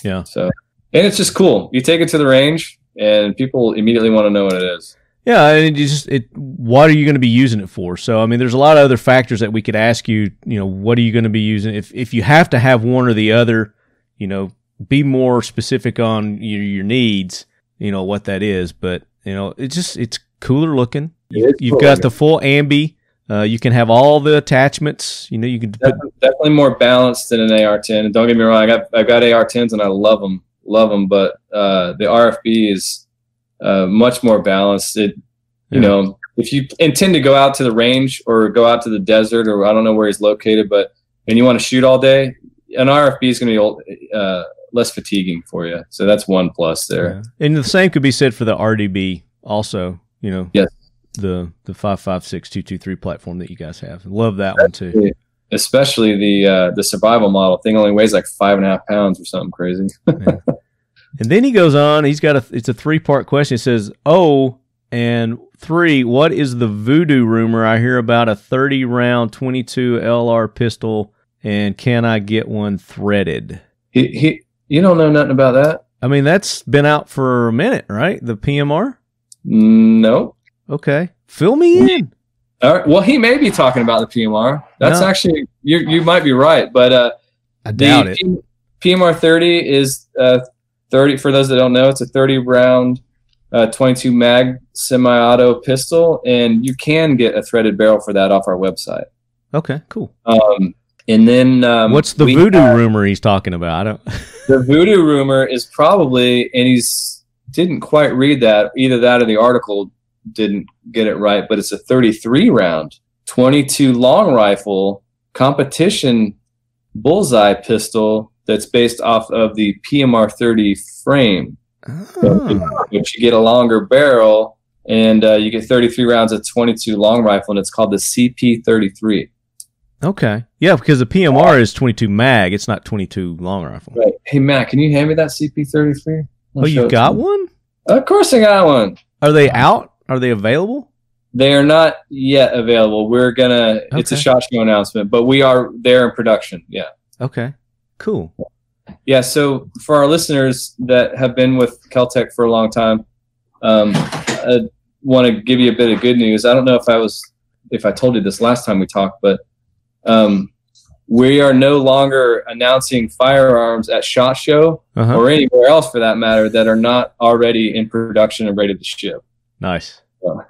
Speaker 1: Yeah.
Speaker 2: So and it's just cool. You take it to the range and people immediately want to know what it is.
Speaker 1: Yeah, and what are you going to be using it for? So, I mean, there's a lot of other factors that we could ask you, what are you going to be using? If you have to have one or the other, be more specific on your needs, what that is. But, it's cooler looking. You've got the full ambi. You can have all the attachments. You can
Speaker 2: definitely more balanced than an AR-10. And don't get me wrong, I've got AR-10s and I love them. But the RFB is much more balanced. If you intend to go out to the range or go out to the desert, or I don't know where he's located, and you want to shoot all day, an RFB is going to be less fatiguing for you. So that's one plus there.
Speaker 1: Yeah. And the same could be said for the RDB also.
Speaker 2: Yes.
Speaker 1: The 5.56 platform that you guys have. Love that one too.
Speaker 2: Especially the survival model thing only weighs like 5.5 pounds or something crazy.
Speaker 1: Yeah. And then he goes on. He's got it's a 3-part question. It says, and 3, what is the voodoo rumor I hear about a 30-round 22 LR pistol, and can I get one threaded?
Speaker 2: He You don't know nothing about that?
Speaker 1: I mean, that's been out for a minute, right? The PMR?
Speaker 2: No.
Speaker 1: Okay. Fill me in.
Speaker 2: All right. Well, he may be talking about the PMR. That's actually, you might be right, but
Speaker 1: I doubt it.
Speaker 2: PMR 30 is 30. For those that don't know, it's a 30 round, 22 mag semi-auto pistol, and you can get a threaded barrel for that off our website.
Speaker 1: Okay, cool.
Speaker 2: And then
Speaker 1: what's the voodoo rumor he's talking about? I don't.
Speaker 2: The voodoo rumor is probably, and didn't quite read that, either that or the article didn't get it right, but it's a 33 round 22 long rifle competition bullseye pistol that's based off of the PMR 30 frame. So, which you get a longer barrel, and you get 33 rounds of 22 long rifle, and it's called the CP33.
Speaker 1: Okay. Yeah, because the PMR is 22 mag. It's not 22 long rifle.
Speaker 2: Right. Hey, Matt, can you hand me that CP33?
Speaker 1: Oh, you got one?
Speaker 2: Of course I got one.
Speaker 1: Are they out? Are they available?
Speaker 2: They are not yet available. We're going to, it's a SHOT Show announcement, but we are there in production. Yeah.
Speaker 1: Okay. Cool.
Speaker 2: Yeah, so for our listeners that have been with Kel-Tec for a long time, I want to give you a bit of good news. I don't know if I told you this last time we talked, but we are no longer announcing firearms at SHOT Show or anywhere else for that matter that are not already in production and ready to ship.
Speaker 1: Nice.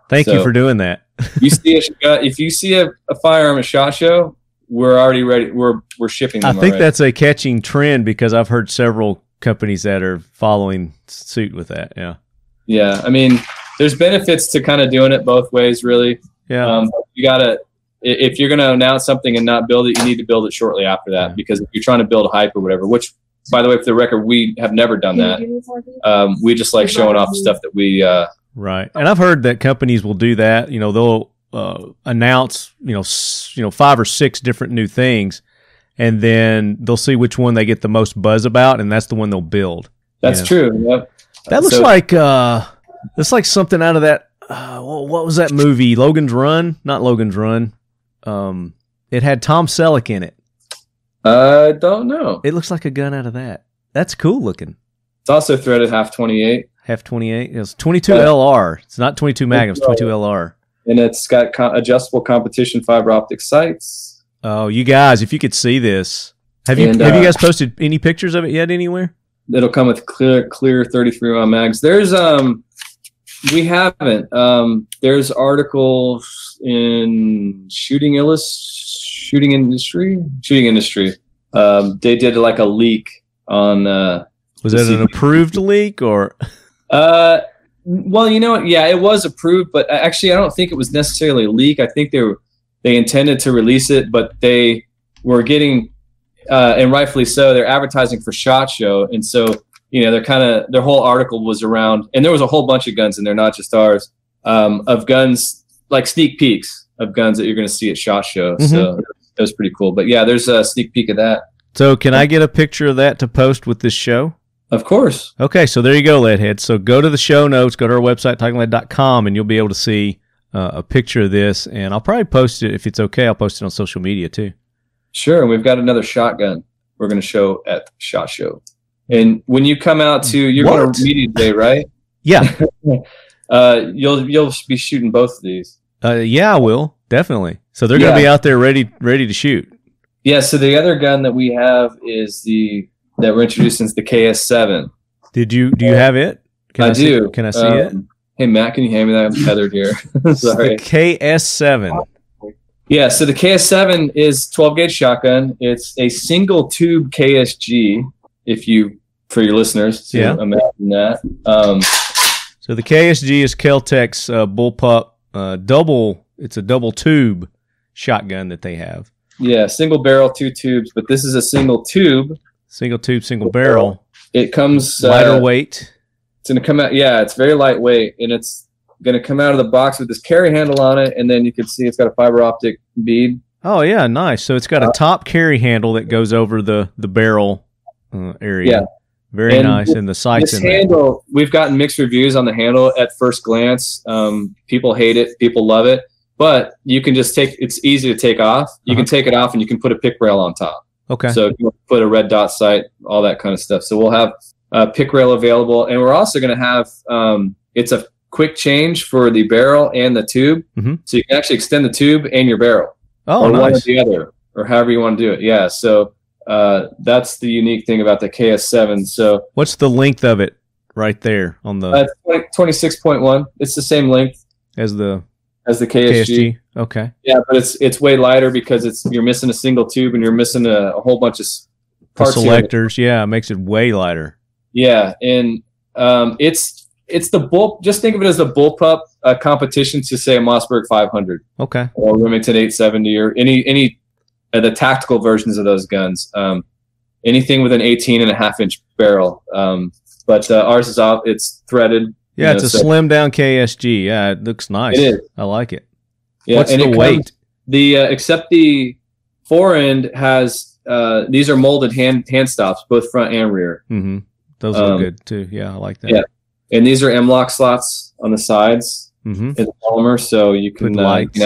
Speaker 1: Thank you for doing that.
Speaker 2: If you see a firearm at SHOT Show, we're already ready. We're shipping them.
Speaker 1: I think that's a catching trend because I've heard several companies that are following suit with that. Yeah.
Speaker 2: Yeah. I mean, there's benefits to kind of doing it both ways, really.
Speaker 1: Yeah.
Speaker 2: You gotta, if you're going to announce something and not build it, you need to build it shortly after that, because if you're trying to build hype or whatever, which, by the way, for the record, we have never done that. We just like showing off stuff that we.
Speaker 1: Right. And I've heard that companies will do that. You know, they'll announce, 5 or 6 different new things, and then they'll see which one they get the most buzz about, and that's the one they'll build.
Speaker 2: That's true. Yep.
Speaker 1: That looks like something out of that. What was that movie? Logan's Run? Not Logan's Run. It had Tom Selleck in it.
Speaker 2: I don't know.
Speaker 1: It looks like a gun out of that. That's cool looking.
Speaker 2: It's also threaded half 28.
Speaker 1: Half 28. It was 22 LR. It's not 22 Magnum. It's 22 LR.
Speaker 2: And it's got adjustable competition fiber optic sights.
Speaker 1: Oh, you guys, if you could see this, have you guys posted any pictures of it yet anywhere?
Speaker 2: It'll come with clear 33 round mags. There's we haven't. There's articles in shooting industry. They did like a leak on.
Speaker 1: Was that an approved leak or?
Speaker 2: Well, you know what? Yeah, it was approved, but actually, I don't think it was necessarily a leak. I think they intended to release it, but they were getting, and rightfully so, they're advertising for SHOT Show, and so their whole article was around, and there was a whole bunch of guns in there, not just ours, of guns like sneak peeks of guns that you're going to see at SHOT Show. Mm-hmm. So it was pretty cool. But yeah, there's a sneak peek of that.
Speaker 1: So can I get a picture of that to post with this show?
Speaker 2: Of course.
Speaker 1: Okay, so there you go, Leadhead. So go to the show notes, go to our website, TalkingLead.com, and you'll be able to see a picture of this. And I'll probably post it, if it's okay, I'll post it on social media too.
Speaker 2: Sure, and we've got another shotgun we're going to show at SHOT Show. And when you come out you're going to media day, right?
Speaker 1: Yeah.
Speaker 2: You'll be shooting both of these.
Speaker 1: Yeah, I will, definitely. So they're going to be out there ready to shoot.
Speaker 2: Yeah, so the other gun that we have is that we're introducing is the KS7.
Speaker 1: Do you have it?
Speaker 2: I do.
Speaker 1: Can I see it?
Speaker 2: Hey, Matt, can you hand me that? I'm tethered here. Sorry.
Speaker 1: The KS7.
Speaker 2: Yeah, so the KS7 is 12-gauge shotgun. It's a single tube KSG, for your listeners to imagine that.
Speaker 1: So the KSG is Kel-Tec's Bullpup it's a double tube shotgun that they have.
Speaker 2: Yeah, single barrel, 2 tubes, but this is a single tube.
Speaker 1: Single tube, single barrel.
Speaker 2: It comes
Speaker 1: lighter weight.
Speaker 2: It's going to come out. Yeah, it's very lightweight, and it's going to come out of the box with this carry handle on it, and then you can see it's got a fiber optic bead.
Speaker 1: Oh yeah, nice. So it's got a top carry handle that goes over the barrel area. Yeah, very nice. And the sights in
Speaker 2: handle. We've gotten mixed reviews on the handle at first glance. People hate it, people love it, but you can just it's easy to take off. You can take it off, and you can put a pick rail on top.
Speaker 1: Okay.
Speaker 2: So if you put a red dot sight, all that kind of stuff. So we'll have pick rail available, and we're also going to have it's a quick change for the barrel and the tube. So you can actually extend the tube and your barrel.
Speaker 1: Oh,
Speaker 2: or
Speaker 1: nice.
Speaker 2: one or the other, or however you want to do it. Yeah. So that's the unique thing about the KS7. So
Speaker 1: what's the length of it right there on the
Speaker 2: 26.1? It's the same length
Speaker 1: as the
Speaker 2: KSG.
Speaker 1: Okay.
Speaker 2: Yeah, but it's way lighter because you're missing a single tube and you're missing a whole bunch of parts.
Speaker 1: The selectors, yeah, it makes it way lighter.
Speaker 2: Yeah, and it's the bull. Just think of it as the Bullpup competition to say a Mossberg 500.
Speaker 1: Okay.
Speaker 2: Or Remington 870 or any the tactical versions of those guns. Anything with an 18.5-inch barrel. But ours is out. It's threaded.
Speaker 1: Yeah, it's a slim down KSG. Yeah, it looks nice.
Speaker 2: It is.
Speaker 1: I like it.
Speaker 2: Yeah,
Speaker 1: what's the weight?
Speaker 2: Except the fore end has these are molded hand stops, both front and rear.
Speaker 1: Those look good too. Yeah, I like that.
Speaker 2: Yeah, and these are M-lock slots on the sides. It's polymer, so you can
Speaker 1: lights.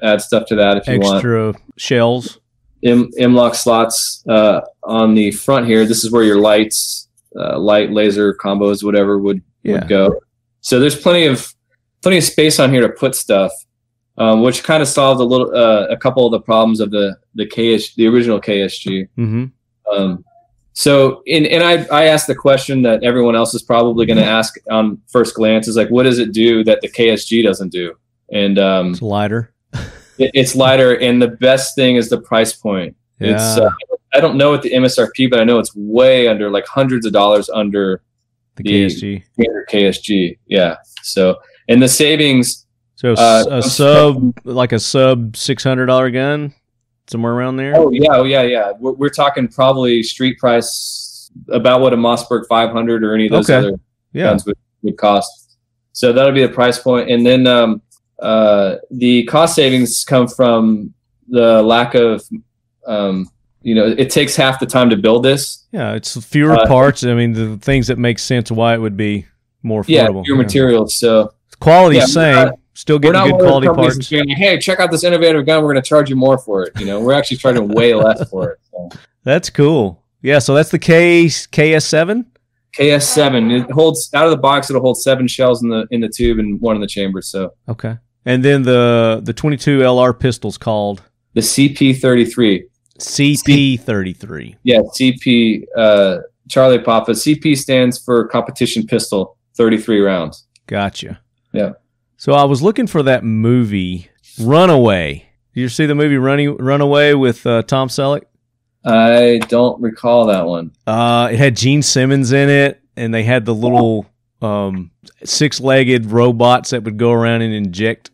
Speaker 2: Add stuff to that if you want.
Speaker 1: Extra shells.
Speaker 2: M-lock slots on the front here. This is where your lights, light, laser combos, whatever would go. So there's plenty of space on here to put stuff, which kind of solved a couple of the problems of the original KSG. So I asked the question that everyone else is probably going to ask on first glance is like, what does it do that the KSG doesn't do? And
Speaker 1: it's lighter.
Speaker 2: It's lighter, and the best thing is the price point.
Speaker 1: Yeah.
Speaker 2: It's I don't know what the MSRP, but I know it's way under, like hundreds of dollars under
Speaker 1: the KSG.
Speaker 2: Standard KSG. Yeah. So, and the savings.
Speaker 1: So a sub $600 gun, somewhere around there.
Speaker 2: Oh yeah. We're talking probably street price about what a Mossberg 500 or any of those other guns would cost. So that'll be the price point, and then the cost savings come from the lack of it takes half the time to build this.
Speaker 1: Yeah, it's fewer parts. I mean, the things that make sense why it would be more affordable.
Speaker 2: Yeah, fewer materials. So
Speaker 1: quality's same. Still getting good quality parts.
Speaker 2: Saying, hey, check out this innovative gun. We're going to charge you more for it. We're actually charging way less for it. So.
Speaker 1: That's cool. Yeah, so that's the KS7.
Speaker 2: KS7. It holds out of the box. It'll hold 7 shells in the tube and 1 in the chamber. So
Speaker 1: okay, and then the 22 LR pistol's called
Speaker 2: the CP33.
Speaker 1: CP33.
Speaker 2: Yeah, CP. Charlie Papa. CP stands for competition pistol. 33 rounds.
Speaker 1: Gotcha.
Speaker 2: Yeah.
Speaker 1: So I was looking for that movie, Runaway. Did you see the movie Runaway with Tom Selleck?
Speaker 2: I don't recall that one.
Speaker 1: It had Gene Simmons in it, and they had the little 6-legged robots that would go around and inject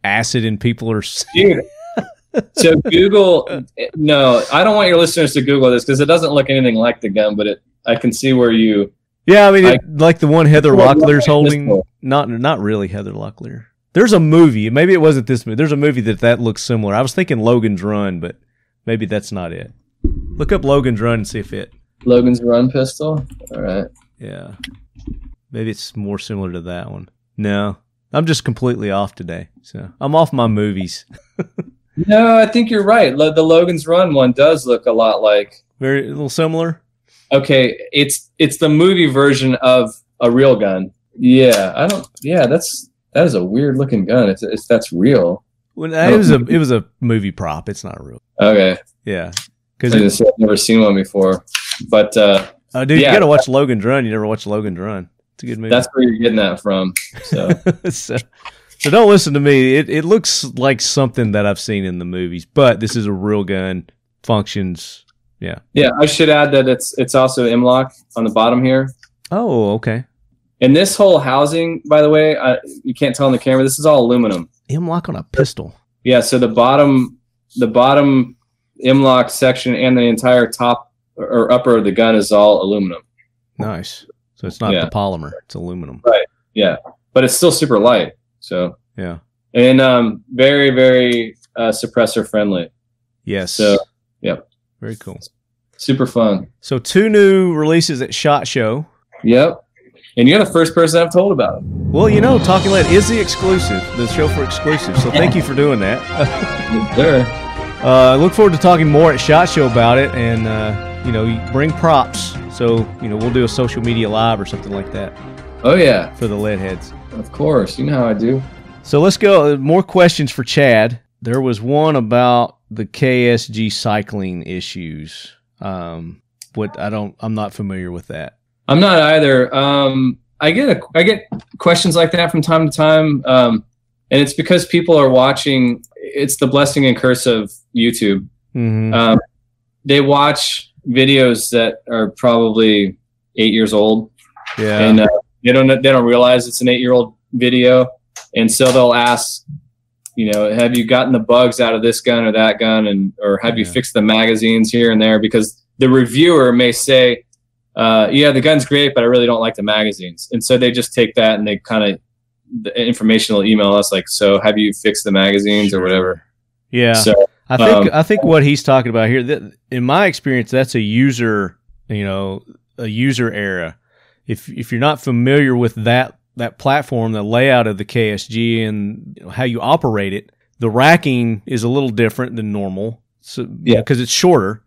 Speaker 1: acid in people.
Speaker 2: Dude. So Google. No, I don't want your listeners to Google this because it doesn't look anything like the gun, but I can see where you.
Speaker 1: Yeah, I mean, like the one Heather Locklear's holding. Not really Heather Locklear. There's a movie. Maybe it wasn't this movie. There's a movie that looks similar. I was thinking Logan's Run, but maybe that's not it. Look up Logan's Run and see if it.
Speaker 2: Logan's Run pistol? All right.
Speaker 1: Yeah. Maybe it's more similar to that one. No. I'm just completely off today. So I'm off my movies.
Speaker 2: No, I think you're right. The Logan's Run one does look a lot like.
Speaker 1: A little similar?
Speaker 2: Okay, it's the movie version of a real gun. Yeah, that is a weird looking gun. That's real.
Speaker 1: Well, it was a movie prop. It's not real.
Speaker 2: Okay.
Speaker 1: Yeah,
Speaker 2: because I've never seen one before. But
Speaker 1: dude, you got to watch Logan's Run. You never watched Logan's Run. It's a good movie.
Speaker 2: That's where you're getting that from. So.
Speaker 1: So don't listen to me. It looks like something that I've seen in the movies, but this is a real gun. Functions. Yeah. Yeah,
Speaker 2: I should add that it's also M-lock on the bottom here.
Speaker 1: Oh, okay.
Speaker 2: And this whole housing, by the way, you can't tell on the camera, this is all aluminum.
Speaker 1: M-lock on a pistol.
Speaker 2: Yeah, so the bottom M-lock section and the entire top or upper of the gun is all aluminum.
Speaker 1: Nice. So it's not the polymer, it's aluminum.
Speaker 2: Right. Yeah. But it's still super light. So
Speaker 1: yeah.
Speaker 2: And very, very suppressor friendly.
Speaker 1: Yes.
Speaker 2: So yep.
Speaker 1: Very cool.
Speaker 2: Super fun.
Speaker 1: So 2 new releases at SHOT Show.
Speaker 2: Yep. And you're the first person I've told about it.
Speaker 1: Well, Talking Lead is the exclusive, the show for exclusives. So thank you for doing that.
Speaker 2: Yes, sir.
Speaker 1: I look forward to talking more at SHOT Show about it, and you bring props. So we'll do a social media live or something like that.
Speaker 2: Oh yeah,
Speaker 1: for the lead heads.
Speaker 2: Of course, you know how I do.
Speaker 1: So let's go. More questions for Chad. There was one about the Ksg Cycling Issues. I'm not familiar with that.
Speaker 2: I'm not either. I get questions like that from time to time, and it's because people are watching. It's the blessing and curse of YouTube. Mm-hmm. They watch videos that are probably 8 years old, and they don't realize it's an 8-year-old video, and so they'll ask, have you gotten the bugs out of this gun or that gun, or have you fixed the magazines here and there? Because the reviewer may say, the gun's great, but I really don't like the magazines. And so they just take that and they the information will email us like, so have you fixed the magazines or whatever?
Speaker 1: Yeah. So I think what he's talking about here, in my experience, that's a user error. If you're not familiar with that platform, the layout of the KSG and how you operate it, the racking is a little different than normal. So because it's shorter.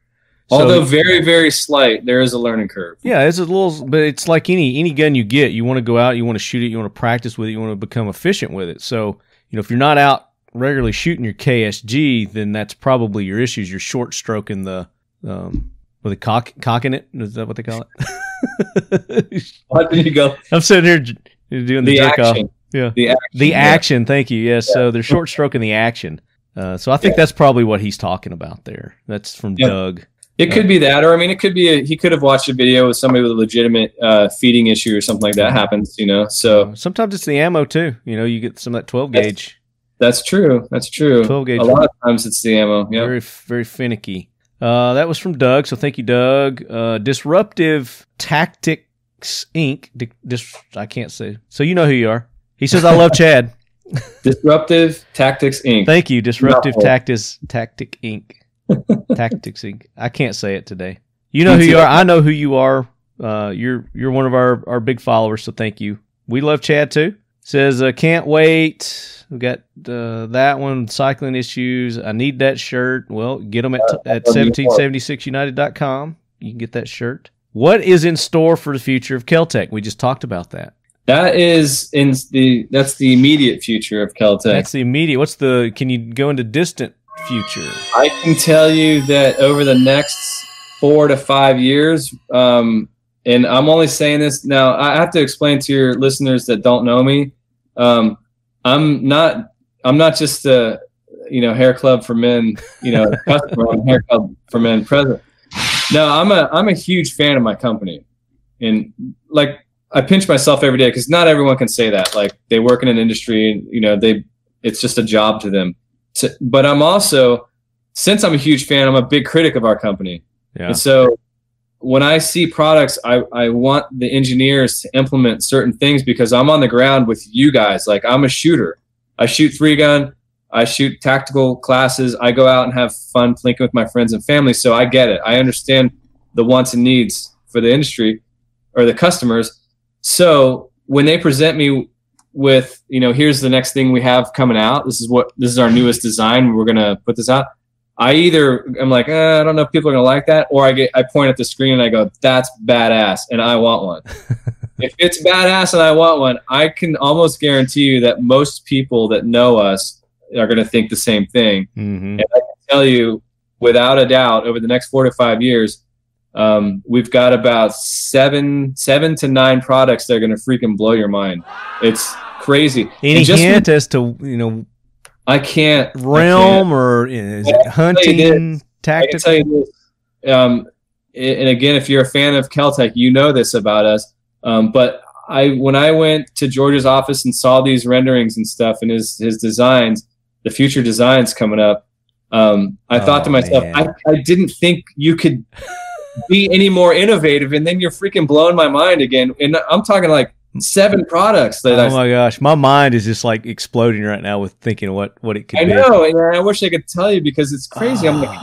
Speaker 2: Although very, very slight, there is a learning curve.
Speaker 1: Yeah, it's a little, but it's like any gun you get. You want to go out, you want to shoot it, you want to practice with it, you want to become efficient with it. So, if you're not out regularly shooting your KSG, then that's probably your issues. You're short stroking the, cocking it? Is that what they call it?
Speaker 2: What did you go?
Speaker 1: I'm sitting here doing the jerk
Speaker 2: action.
Speaker 1: off. Yeah, the action. Thank you. Yes, so they're short stroking the action. So I think that's probably what he's talking about there. That's from Doug.
Speaker 2: It could be that, or it could be he could have watched a video with somebody with a legitimate feeding issue or something like that happens, So
Speaker 1: sometimes it's the ammo too. You get some of that 12 gauge.
Speaker 2: That's true. 12 gauge. A lot of times it's the ammo. Yeah.
Speaker 1: Very, very finicky. That was from Doug. So thank you, Doug. Disruptive Tactics Inc. I can't say. So you know who you are. He says, "I love Chad."
Speaker 2: Disruptive Tactics Inc.
Speaker 1: Thank you, Disruptive Tactics Inc. Tactics Inc. I can't say it today. You know who you are. I know who you are. You're one of our big followers, so thank you. We love Chad too. Says, can't wait. We got that one, Cycling Issues. I need that shirt. Well, get them at 1776united.com. You can get that shirt. What is in store for the future of Kel-Tec? We just talked about that.
Speaker 2: That's the immediate future of Kel-Tec.
Speaker 1: That's the immediate. Can you go into distant future?
Speaker 2: I can tell you that over the next 4 to 5 years, and I'm only saying this now, I have to explain to your listeners that don't know me. I'm not just a hair club for men, customer. I'm hair club for men president. No, I'm a huge fan of my company, and I pinch myself every day because not everyone can say that. Like, they work in an industry, and it's just a job to them. But I'm also, since I'm a huge fan, I'm a big critic of our company. Yeah. And so when I see products, I want the engineers to implement certain things because I'm on the ground with you guys. Like, I'm a shooter. I shoot 3-gun. I shoot tactical classes. I go out and have fun plinking with my friends and family. So I get it. I understand the wants and needs for the industry or the customers. So when they present me with, here's the next thing we have coming out. This is our newest design. We're going to put this out. I'm like, I don't know if people are going to like that. Or I point at the screen and I go, that's badass. And I want one. If it's badass and I want one, I can almost guarantee you that most people that know us are going to think the same thing. Mm-hmm. And I can tell you without a doubt over the next 4 to 5 years, we've got about seven to 9 products that are going to freaking blow your mind. It's crazy.
Speaker 1: Any hint as to,
Speaker 2: I can't.
Speaker 1: Realm or is it hunting tactics?
Speaker 2: I can tell you this. And again, if you're a fan of Kel-Tec, you know this about us. But when I went to George's office and saw these renderings and stuff and his designs, the future designs coming up, I thought to myself, I didn't think you could be any more innovative, and then you're freaking blowing my mind again. And I'm talking like 7 products.
Speaker 1: My gosh, my mind is just like exploding right now with thinking of what it could be.
Speaker 2: I know, and I wish I could tell you because it's crazy. I'm like,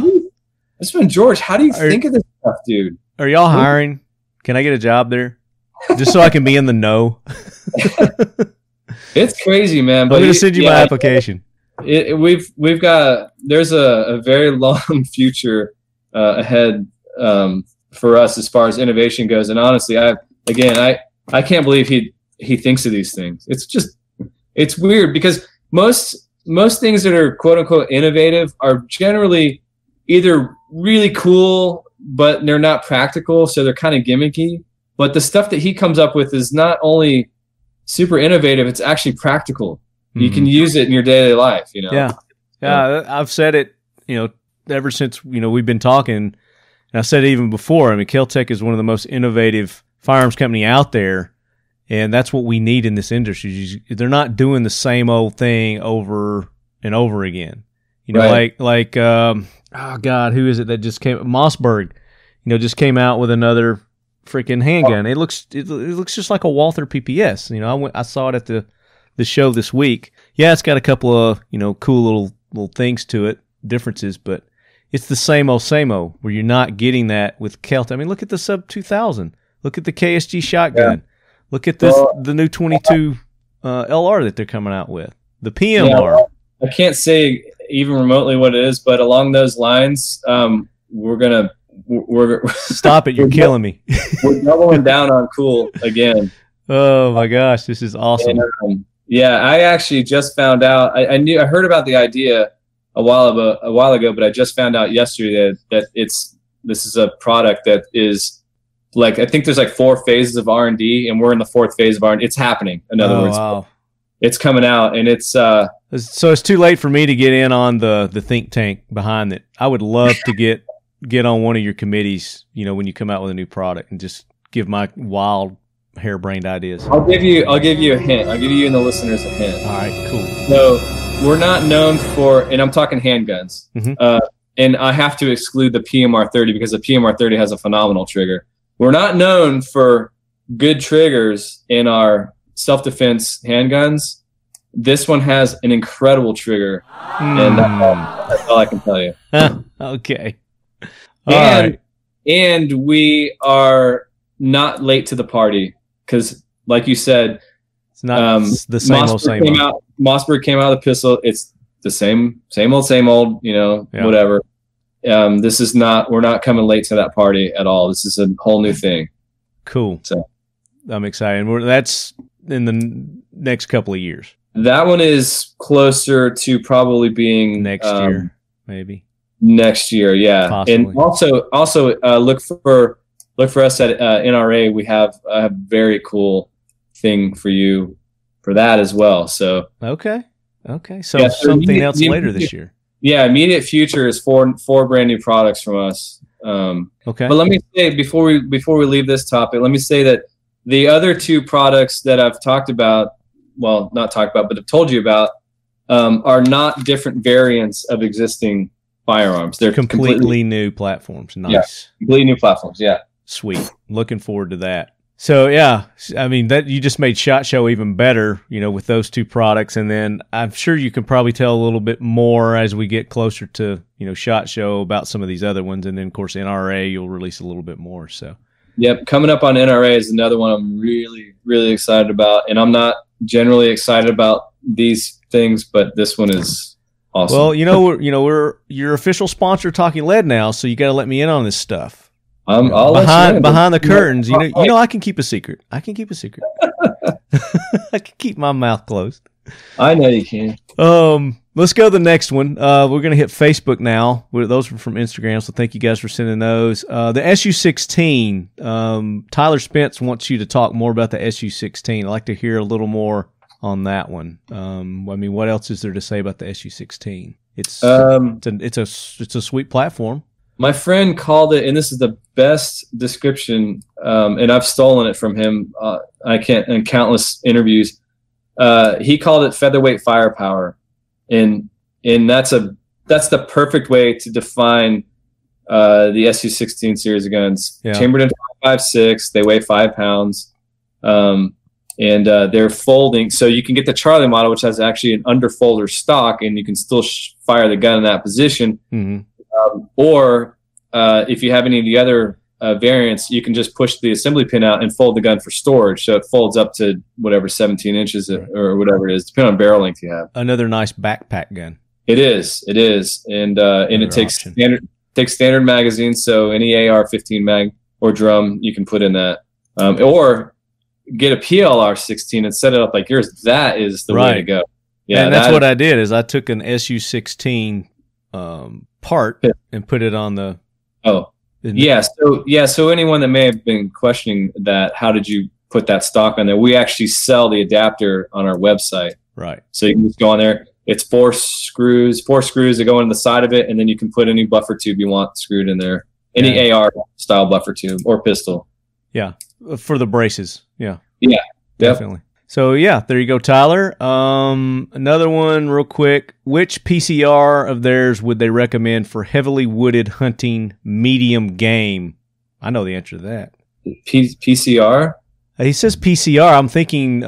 Speaker 2: this one, George, how do you think of this stuff, dude?
Speaker 1: Are y'all hiring? Can I get a job there? Just so I can be in the know.
Speaker 2: It's crazy, man.
Speaker 1: I'm going to send you my application.
Speaker 2: we've got there's a very long future ahead for us as far as innovation goes. And honestly, I can't believe he thinks of these things. It's weird because most things that are quote unquote innovative are generally either really cool, but they're not practical, so they're kind of gimmicky. But the stuff that he comes up with is not only super innovative, it's actually practical. Mm-hmm. You can use it in your daily life, you know?
Speaker 1: Yeah. I've said it, ever since, we've been talking, and I said it even before. I mean, Kel-Tec is one of the most innovative firearms company out there, and that's what we need in this industry. They're not doing the same old thing over and over again.
Speaker 2: Right.
Speaker 1: Oh God, who is it that just came? Mossberg, just came out with another freaking handgun. It looks just like a Walther PPS. I saw it at the show this week. Yeah, it's got a couple of cool little things to it, differences, but it's the same old where you're not getting that with Kel-Tec. I mean, look at the Sub 2000. Look at the KSG shotgun. Yeah. Look at the new 22 LR that they're coming out with. The PMR.
Speaker 2: I can't say even remotely what it is, but along those lines, we're
Speaker 1: stop it. You're killing me.
Speaker 2: We're doubling down on cool again.
Speaker 1: Oh my gosh, this is awesome.
Speaker 2: And, I actually just found out. I heard about the idea a while ago, but I just found out yesterday that this is a product that is I think there's 4 phases of R&D, and we're in the 4th phase of R&D. It's happening. In other words,
Speaker 1: wow.
Speaker 2: It's coming out, and it's so
Speaker 1: it's too late for me to get in on the think tank behind it. I would love to get on one of your committees, when you come out with a new product, and just give my wild, harebrained ideas.
Speaker 2: I'll give you a hint. I'll give you and the listeners a hint.
Speaker 1: All right, cool.
Speaker 2: So we're not known for, and I'm talking handguns, and I have to exclude the PMR-30 because the PMR-30 has a phenomenal trigger. We're not known for good triggers in our self-defense handguns. This one has an incredible trigger, and that's all I can tell you.
Speaker 1: Okay.
Speaker 2: And we are not late to the party because, like you said,
Speaker 1: it's not the same old.
Speaker 2: Mossberg came out of the pistol. It's the same old. Whatever. This is not. We're not coming late to that party at all. This is a whole new thing.
Speaker 1: Cool. So I'm excited. That's in the next couple of years.
Speaker 2: That one is closer to probably being
Speaker 1: next year, maybe.
Speaker 2: Next year, yeah.
Speaker 1: Possibly.
Speaker 2: And also look for us at NRA. We have a very cool thing for you for that as well. So
Speaker 1: okay. So something else later this year.
Speaker 2: Yeah, immediate future is four brand new products from us.
Speaker 1: Okay.
Speaker 2: But let me say before we leave this topic, let me say that the other 2 products that I've talked about, well, not talked about, but have told you about, are not different variants of existing firearms. They're completely
Speaker 1: new platforms. Nice.
Speaker 2: Yeah, completely new platforms. Yeah.
Speaker 1: Sweet. Looking forward to that. So yeah, I mean that you just made SHOT Show even better, with those 2 products, and then I'm sure you can probably tell a little bit more as we get closer to SHOT Show about some of these other ones, and then of course NRA you'll release a little bit more. So. Yep,
Speaker 2: coming up on NRA is another one I'm really, really excited about, and I'm not generally excited about these things, but this one is awesome.
Speaker 1: Well, we're your official sponsor, Talking Lead now, so you got to let me in on this stuff.
Speaker 2: I'll
Speaker 1: behind the curtains. I can keep a secret. I can keep my mouth closed.
Speaker 2: I know you can.
Speaker 1: Let's go to the next one. We're going to hit Facebook now. Those were from Instagram, so thank you guys for sending those. The SU-16. Tyler Spence wants you to talk more about the SU-16. I'd like to hear a little more on that one. What else is there to say about the SU-16? It's a sweet platform.
Speaker 2: My friend called it, and this is the best description, and I've stolen it from him. In countless interviews. He called it featherweight firepower, and that's the perfect way to define the SU-16 series of guns. Yeah. Chambered in 5.56, they weigh 5 pounds, and they're folding. So you can get the Charlie model, which has actually an underfolder stock, and you can still fire the gun in that position.
Speaker 1: Mm-hmm.
Speaker 2: Or if you have any of the other variants, you can just push the assembly pin out and fold the gun for storage. So it folds up to whatever 17 inches or whatever it is, depending on barrel length you have.
Speaker 1: Another nice backpack gun.
Speaker 2: It is, and it takes standard magazines. So any AR-15 mag or drum you can put in that, or get a PLR 16 and set it up like yours. That is the way to go. Yeah,
Speaker 1: and that's what I did. Is I took an SU-16 part and put it on the.
Speaker 2: Oh, yeah. So anyone that may have been questioning that, how did you put that stock on there? We actually sell the adapter on our website.
Speaker 1: Right.
Speaker 2: So you can just go on there. It's four screws that go on the side of it, and then you can put any buffer tube you want screwed in there. Any AR style buffer tube or pistol.
Speaker 1: Yeah, for the braces. Yeah.
Speaker 2: Yeah,
Speaker 1: definitely. So yeah, there you go, Tyler. Another one real quick. Which PCR of theirs would they recommend for heavily wooded hunting medium game? I know the answer to that.
Speaker 2: PCR?
Speaker 1: He says PCR. I'm thinking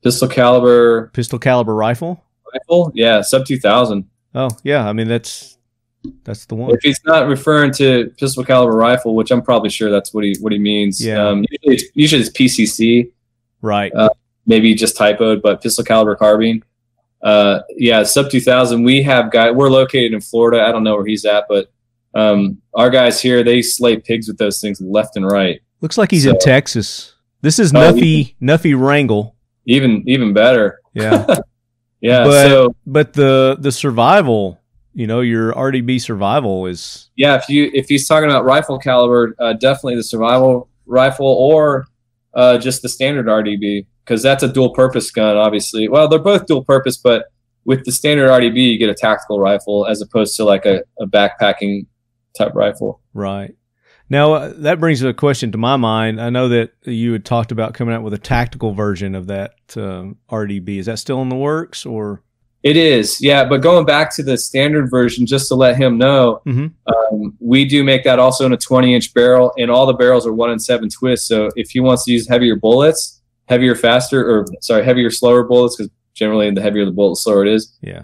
Speaker 2: pistol caliber
Speaker 1: rifle.
Speaker 2: Yeah, sub 2000.
Speaker 1: Oh yeah, I mean that's the one.
Speaker 2: If he's not referring to pistol caliber rifle, which I'm probably sure that's what he means.
Speaker 1: Yeah.
Speaker 2: Usually it's PCC.
Speaker 1: Right.
Speaker 2: Maybe just typoed, but pistol caliber carbine. Yeah, sub 2000. We have we're located in Florida. I don't know where he's at, but our guys here, they slay pigs with those things left and right.
Speaker 1: Looks like he's in Texas. This is Nuffy Wrangle.
Speaker 2: Even better.
Speaker 1: Yeah.
Speaker 2: Yeah.
Speaker 1: But the survival, your RDB survival is.
Speaker 2: Yeah, if he's talking about rifle caliber, definitely the survival rifle or just the standard RDB, because that's a dual purpose gun, obviously. Well, they're both dual purpose, but with the standard RDB, you get a tactical rifle as opposed to like a backpacking type rifle.
Speaker 1: Right. Now, that brings a question to my mind. I know that you had talked about coming out with a tactical version of that RDB. Is that still in the works, or?
Speaker 2: It is, yeah. But going back to the standard version, just to let him know, we do make that also in a 20-inch barrel, and all the barrels are 1-in-7 twist. So if he wants to use heavier bullets, heavier, slower bullets, because generally the heavier the bullet, the slower it is.
Speaker 1: Yeah.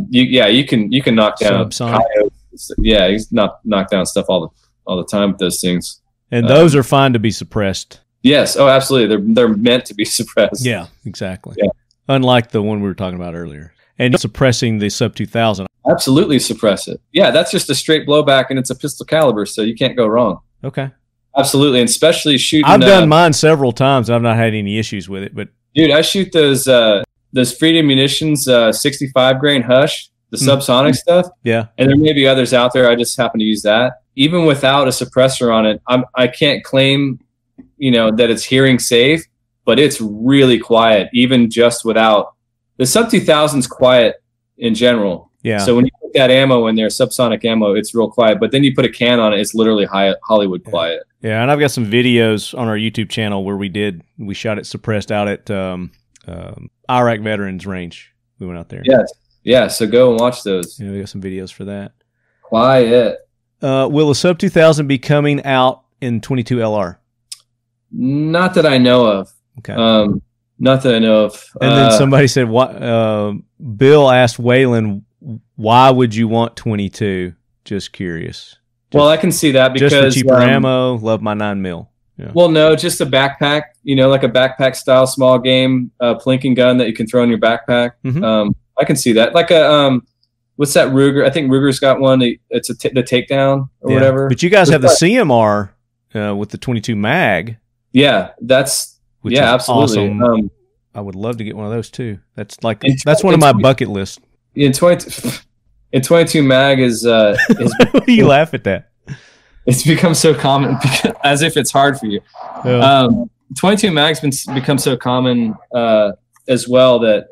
Speaker 2: You can knock down coyotes. Yeah, you knock down stuff all the time with those things.
Speaker 1: And those are fine to be suppressed.
Speaker 2: Yes. Oh, absolutely. They're meant to be suppressed.
Speaker 1: Yeah, exactly.
Speaker 2: Yeah.
Speaker 1: Unlike the one we were talking about earlier. And suppressing the sub 2000.
Speaker 2: Absolutely suppress it. Yeah, that's just a straight blowback, and it's a pistol caliber, so you can't go wrong.
Speaker 1: Okay.
Speaker 2: Absolutely, and especially shooting.
Speaker 1: I've done mine several times. I've not had any issues with it, but
Speaker 2: dude, I shoot those Freedom Munitions 65 grain Hush, the subsonic stuff.
Speaker 1: Yeah.
Speaker 2: And there may be others out there. I just happen to use that. Even without a suppressor on it, I can't claim, that it's hearing safe, but it's really quiet, even just without. The sub 2000's quiet in general.
Speaker 1: Yeah.
Speaker 2: So when you put that ammo in there, subsonic ammo, it's real quiet. But then you put a can on it, it's literally Hollywood quiet.
Speaker 1: Yeah, and I've got some videos on our YouTube channel where we shot it suppressed out at Iraq Veterans Range. We went out there.
Speaker 2: Yes. Yeah, so go and watch those.
Speaker 1: Yeah, we got some videos for that.
Speaker 2: Quiet.
Speaker 1: Will a sub 2000 be coming out in 22 LR?
Speaker 2: Not that I know of.
Speaker 1: Okay.
Speaker 2: Not that I know of.
Speaker 1: And then somebody said, Bill asked Waylon, why would you want 22? Just curious.
Speaker 2: Well, I can see that because...
Speaker 1: Just for cheaper ammo, love my 9mm. Yeah.
Speaker 2: Well, no, just a backpack, like a backpack style small game plinking gun that you can throw in your backpack. I can see that. Like a, what's that Ruger? I think Ruger's got one. It's the takedown or whatever.
Speaker 1: But you guys have the CMR with the 22 mag.
Speaker 2: Yeah, that's... absolutely.
Speaker 1: Awesome. I would love to get one of those too. That's one of my bucket lists.
Speaker 2: In 22 mag is
Speaker 1: What do you laugh at that?
Speaker 2: It's become so common as if it's hard for you. Yeah. 22 mag's become so common as well that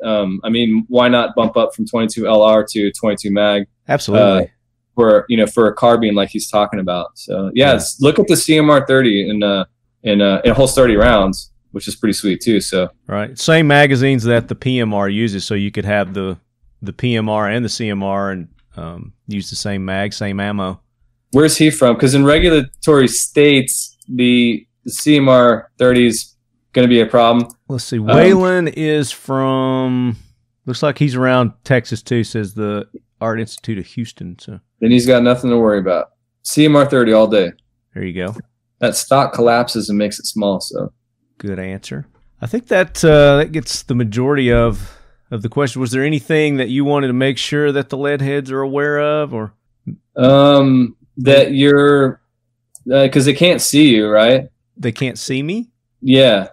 Speaker 2: why not bump up from 22 LR to 22 mag?
Speaker 1: Absolutely.
Speaker 2: For a carbine like he's talking about. So look at the CMR 30 and it holds 30 rounds, which is pretty sweet too. So
Speaker 1: right, same magazines that the PMR uses, so you could have the PMR and the CMR and use the same mag, same ammo.
Speaker 2: Where's he from? Because in regulatory states, the CMR 30 is going to be a problem.
Speaker 1: Let's see. Waylon is from. Looks like he's around Texas too. Says the Art Institute of Houston. So
Speaker 2: then he's got nothing to worry about. CMR 30 all day.
Speaker 1: There you go.
Speaker 2: That stock collapses and makes it small. So
Speaker 1: good answer. I think that that gets the majority of the question. Was there anything that you wanted to make sure that the lead heads are aware of, or
Speaker 2: that you're because they can't see you, right?
Speaker 1: They can't see me?
Speaker 2: Yeah.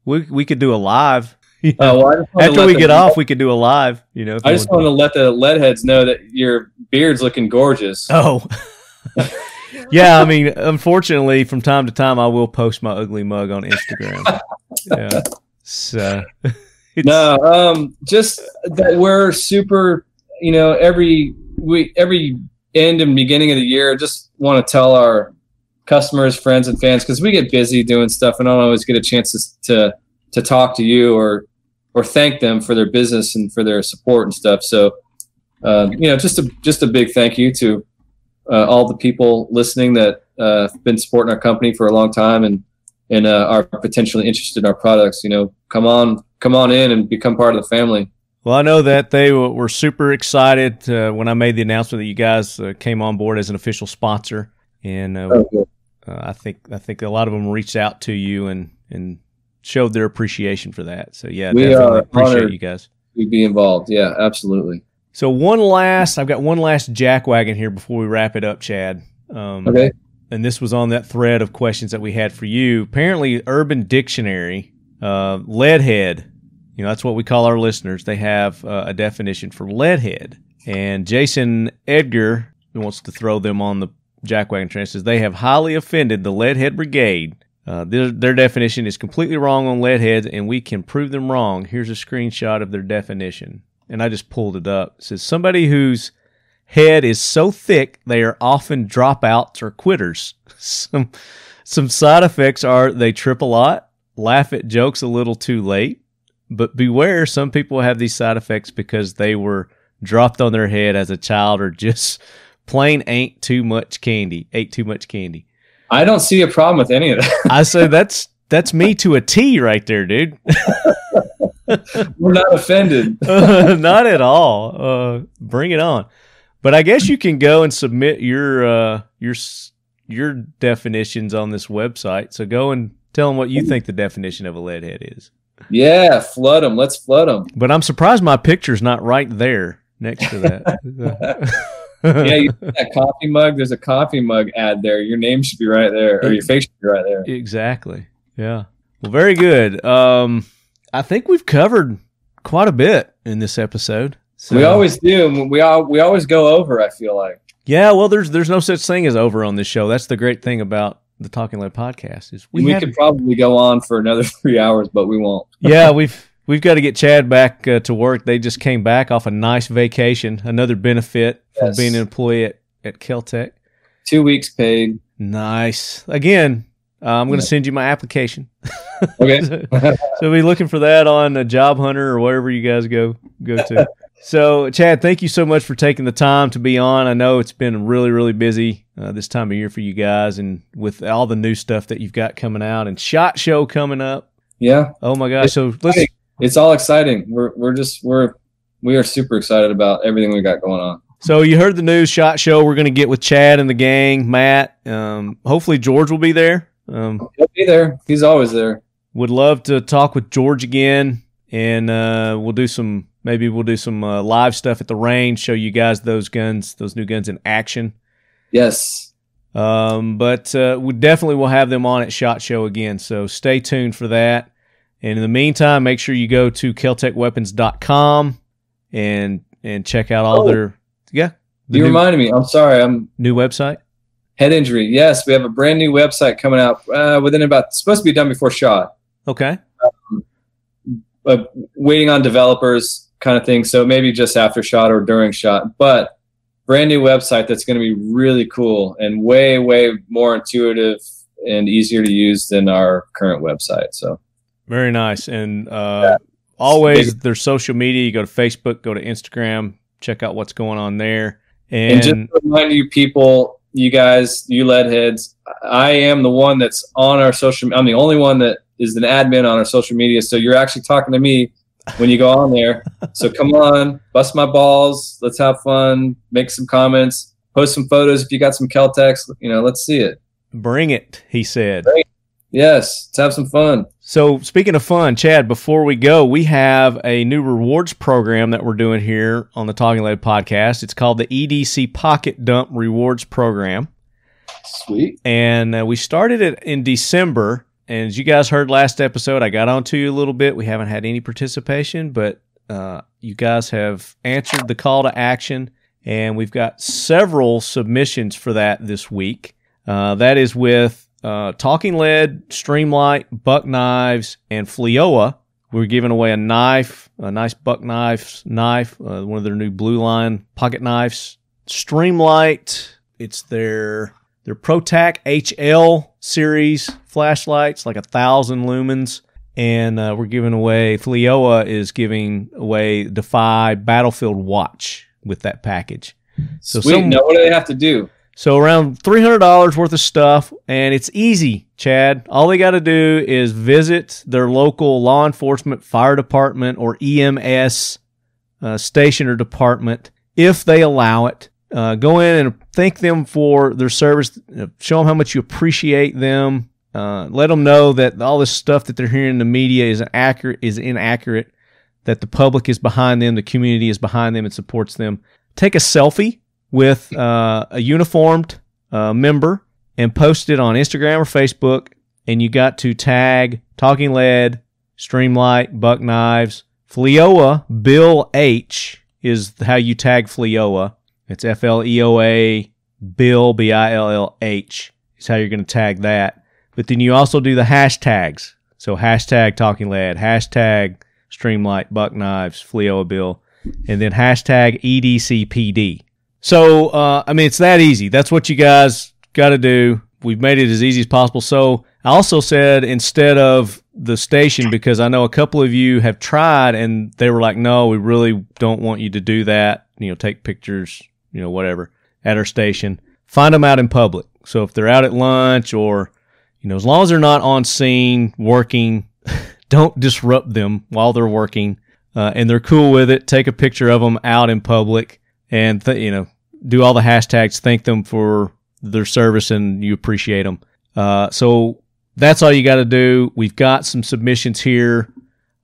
Speaker 1: We could do a live.
Speaker 2: Well,
Speaker 1: after we get off, we could do a live. I
Speaker 2: just want to let the lead heads know that your beard's looking gorgeous.
Speaker 1: Oh. Yeah, I mean, unfortunately, from time to time, I will post my ugly mug on Instagram. Yeah. So
Speaker 2: just that we're super, every end and beginning of the year, just want to tell our customers, friends, and fans, because we get busy doing stuff and I don't always get a chance to talk to you or thank them for their business and for their support and stuff. So, just a big thank you to all the people listening that have been supporting our company for a long time and are potentially interested in our products. Come on in and become part of the family.
Speaker 1: Well, I know that they were super excited when I made the announcement that you guys came on board as an official sponsor, and I think a lot of them reached out to you and showed their appreciation for that. So yeah,
Speaker 2: we
Speaker 1: definitely appreciate you guys.
Speaker 2: We'd be involved. Yeah, absolutely.
Speaker 1: So I've got one last jackwagon here before we wrap it up, Chad.
Speaker 2: Okay.
Speaker 1: And this was on that thread of questions that we had for you. Apparently, Urban Dictionary, leadhead, that's what we call our listeners. They have a definition for leadhead. And Jason Edgar, who wants to throw them on the jackwagon train, says they have highly offended the Leadhead Brigade. Their definition is completely wrong on leadheads, and we can prove them wrong. Here's a screenshot of their definition. And I just pulled it up. It says somebody whose head is so thick they are often dropouts or quitters. Some side effects are they trip a lot, laugh at jokes a little too late, but beware, some people have these side effects because they were dropped on their head as a child or just plain ate too much candy.
Speaker 2: I don't see a problem with any of that.
Speaker 1: I say that's me to a T right there, dude.
Speaker 2: We're not offended.
Speaker 1: Not at all. Bring it on. But I guess you can go and submit your definitions on this website. So go and tell them what you think the definition of a leadhead is.
Speaker 2: Yeah, flood them. Let's flood them.
Speaker 1: But I'm surprised my picture's not right there next to that.
Speaker 2: Yeah, you see that coffee mug? There's a coffee mug ad there. Your name should be right there, or your face should be right there.
Speaker 1: Exactly. Yeah. Well, very good. I think we've covered quite a bit in this episode. So.
Speaker 2: We always do. We always go over, I feel like.
Speaker 1: Yeah, well, there's no such thing as over on this show. That's the great thing about the Talking Lead podcast is
Speaker 2: we could probably go on for another 3 hours, but we won't.
Speaker 1: Yeah, we've got to get Chad back to work. They just came back off a nice vacation, another benefit from being an employee at Kel-Tec.
Speaker 2: 2 weeks paid.
Speaker 1: Nice. Again, I'm going to send you my application.
Speaker 2: Okay.
Speaker 1: So be looking for that on Job Hunter or wherever you guys go to. So, Chad, thank you so much for taking the time to be on. I know it's been really, really busy this time of year for you guys, and with all the new stuff that you've got coming out and SHOT Show coming up.
Speaker 2: Yeah.
Speaker 1: Oh my gosh.
Speaker 2: It's all exciting. We are super excited about everything we got going on.
Speaker 1: So you heard the news, SHOT Show. We're going to get with Chad and the gang, Matt. Hopefully George will be there.
Speaker 2: He'll be there. He's always there.
Speaker 1: Would love to talk with George again, and we'll do some live stuff at the range, show you guys those new guns in action.
Speaker 2: Yes.
Speaker 1: But we definitely will have them on at SHOT Show again, so stay tuned for that. And in the meantime, make sure you go to keltecweapons.com and check out all their
Speaker 2: reminded me. I'm sorry.
Speaker 1: New website?
Speaker 2: Head injury. Yes, we have a brand new website coming out supposed to be done before SHOT.
Speaker 1: Okay.
Speaker 2: Waiting on developers kind of thing. So maybe just after SHOT or during SHOT, but brand new website that's going to be really cool and way, way more intuitive and easier to use than our current website. So
Speaker 1: very nice. And always there's social media. You go to Facebook, go to Instagram, check out what's going on there. And
Speaker 2: just to remind you people, you guys, you lead heads, I am the one that's on our I'm the only one that is an admin on our social media. So you're actually talking to me when you go on there. So come on, bust my balls. Let's have fun. Make some comments. Post some photos if you got some Kel-Tecs. Let's see it.
Speaker 1: Bring it, he said.
Speaker 2: Yes, let's have some fun.
Speaker 1: So speaking of fun, Chad, before we go, we have a new rewards program that we're doing here on the Talking Lead podcast. It's called the EDC Pocket Dump Rewards Program.
Speaker 2: Sweet.
Speaker 1: And we started it in December. And as you guys heard last episode, I got onto you a little bit. We haven't had any participation, but you guys have answered the call to action. And we've got several submissions for that this week. That is with Talking Lead, Streamlight, Buck Knives, and FLEOA. We're giving away a knife, a nice Buck Knives knife, one of their new Blue Line pocket knives. Streamlight, it's their ProTac HL series flashlights, like 1,000 lumens. And we're giving away, FLEOA is giving away Defy Battlefield watch with that package. So
Speaker 2: sweet. Now what do they have to do?
Speaker 1: So around $300 worth of stuff, and it's easy, Chad. All they got to do is visit their local law enforcement, fire department, or EMS station or department, if they allow it. Go in and thank them for their service. Show them how much you appreciate them. Let them know that all this stuff that they're hearing in the media is inaccurate, that the public is behind them, the community is behind them and supports them. Take a selfie with a uniformed member and post it on Instagram or Facebook, and you got to tag Talking Lead, Streamlight, Buck Knives, FLEOA, Bill H is how you tag FLEOA. It's FLEOA, Bill, BILLH is how you're going to tag that. But then you also do the hashtags. So hashtag Talking Lead, hashtag Streamlight, Buck Knives, FLEOA, Bill, and then hashtag EDCPD. So, it's that easy. That's what you guys got to do. We've made it as easy as possible. So I also said instead of the station, because I know a couple of you have tried and they were like, no, we really don't want you to do that. Take pictures, whatever, at our station. Find them out in public. So if they're out at lunch or, as long as they're not on scene working, don't disrupt them while they're working. And they're cool with it. Take a picture of them out in public and, do all the hashtags, thank them for their service and you appreciate them. So that's all you got to do. We've got some submissions here.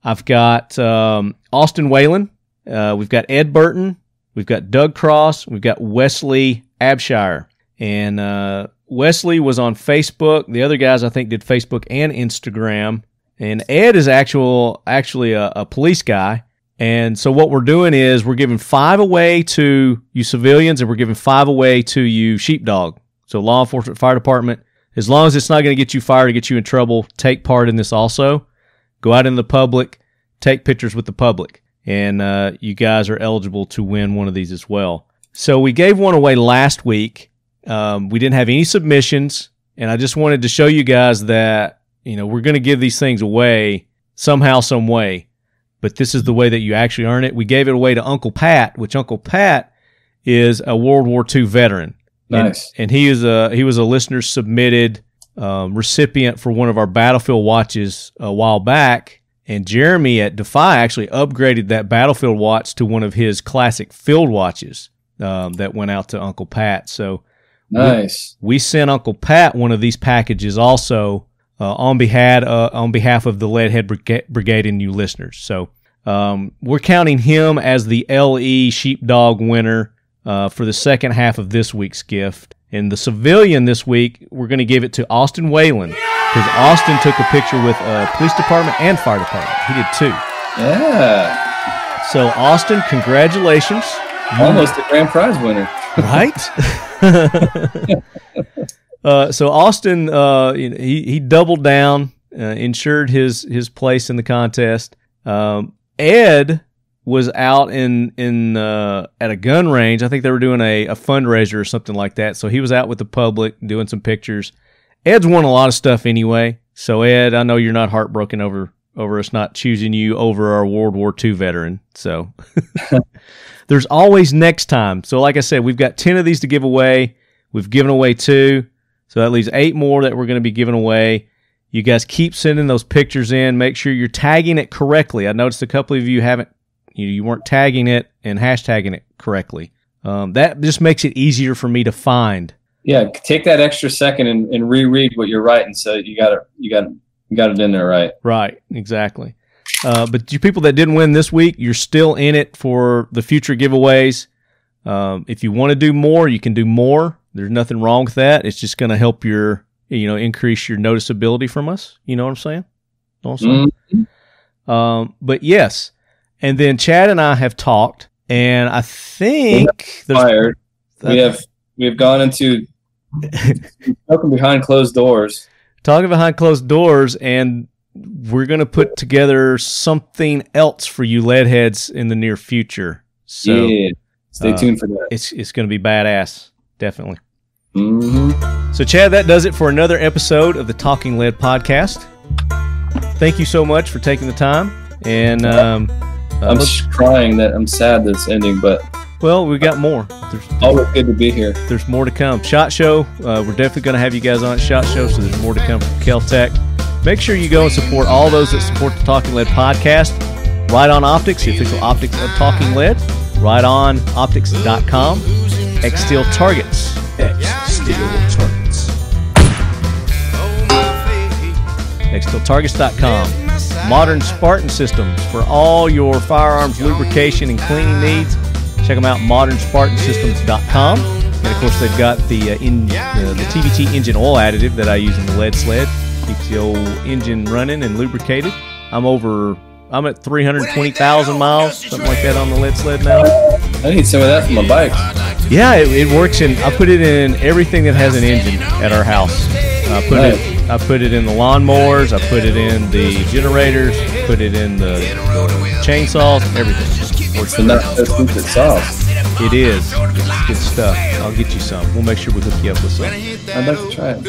Speaker 1: I've got Austin Whalen. We've got Ed Burton. We've got Doug Cross. We've got Wesley Abshire. And Wesley was on Facebook. The other guys, I think, did Facebook and Instagram. And Ed is actually a police guy. And so what we're doing is we're giving 5 away to you civilians and we're giving 5 away to you sheepdog. So law enforcement, fire department, as long as it's not going to get you fired or get you in trouble, take part in this also. Go out in the public, take pictures with the public. And you guys are eligible to win one of these as well. So we gave one away last week. We didn't have any submissions. And I just wanted to show you guys that, we're going to give these things away somehow, some way. But this is the way that you actually earn it. We gave it away to Uncle Pat, which Uncle Pat is a World War II veteran.
Speaker 2: Nice.
Speaker 1: And he was a listener submitted recipient for one of our Battlefield watches a while back. And Jeremy at Defy actually upgraded that Battlefield watch to one of his classic field watches that went out to Uncle Pat. So
Speaker 2: nice.
Speaker 1: We sent Uncle Pat one of these packages also on behalf of the Leadhead Brigade and you listeners. So we're counting him as the LE Sheepdog winner for the second half of this week's gift. And the civilian this week, we're going to give it to Austin Whalen, because Austin took a picture with police department and fire department. He did too.
Speaker 2: Yeah.
Speaker 1: So Austin, congratulations.
Speaker 2: Almost a grand prize winner.
Speaker 1: Right? So Austin, he doubled down, ensured his place in the contest. Ed was out in at a gun range. I think they were doing a fundraiser or something like that. So he was out with the public doing some pictures. Ed's won a lot of stuff anyway. So Ed, I know you're not heartbroken over us not choosing you over our World War II veteran. So there's always next time. So like I said, we've got 10 of these to give away. We've given away 2. So that leaves 8 more that we're going to be giving away. You guys keep sending those pictures in. Make sure you're tagging it correctly. I noticed a couple of you you weren't tagging it and hashtagging it correctly. That just makes it easier for me to find
Speaker 2: Yeah, take that extra second and reread what you're writing, so you got it in there right.
Speaker 1: Right, exactly. But you people that didn't win this week, you're still in it for the future giveaways. If you want to do more, you can do more. There's nothing wrong with that. It's just going to help increase your noticeability from us. You know what I'm saying?
Speaker 2: Mm-hmm.
Speaker 1: But yes, and then Chad and I have talked, and I think
Speaker 2: we have gone into talking behind closed doors.
Speaker 1: Talking behind closed doors, and we're going to put together something else for you leadheads in the near future. So
Speaker 2: yeah, stay tuned for that.
Speaker 1: It's going to be badass, definitely.
Speaker 2: Mm-hmm.
Speaker 1: So, Chad, that does it for another episode of the Talking Lead podcast. Thank you so much for taking the time. And
Speaker 2: I'm crying that I'm sad that it's ending, but
Speaker 1: well, we got more. There's
Speaker 2: always good to be here.
Speaker 1: There's more to come. SHOT Show, we're definitely going to have you guys on at SHOT Show, so there's more to come from Kel-Tec. Make sure you go and support all those that support the Talking Lead podcast. Right On Optics, the official optics of Talking Lead. RightOnOptics.com. X-Steel Targets. XSteelTargets.com. Modern Spartan Systems for all your firearms lubrication and cleaning needs. Check them out, modernspartansystems.com. And of course, they've got the TVT engine oil additive that I use in the lead sled. Keeps the old engine running and lubricated. I'm at 320,000 miles, something like that, on the lead sled now.
Speaker 2: I need some of that for my bike.
Speaker 1: Yeah, it works in. I put it in everything that has an engine at our house. I put it in the lawnmowers. I put it in the generators. Put it in the chainsaws. Everything.
Speaker 2: It's the secret sauce.
Speaker 1: It is. It's good stuff. I'll get you some. We'll make sure we hook you up with some.
Speaker 2: I'd like to try it.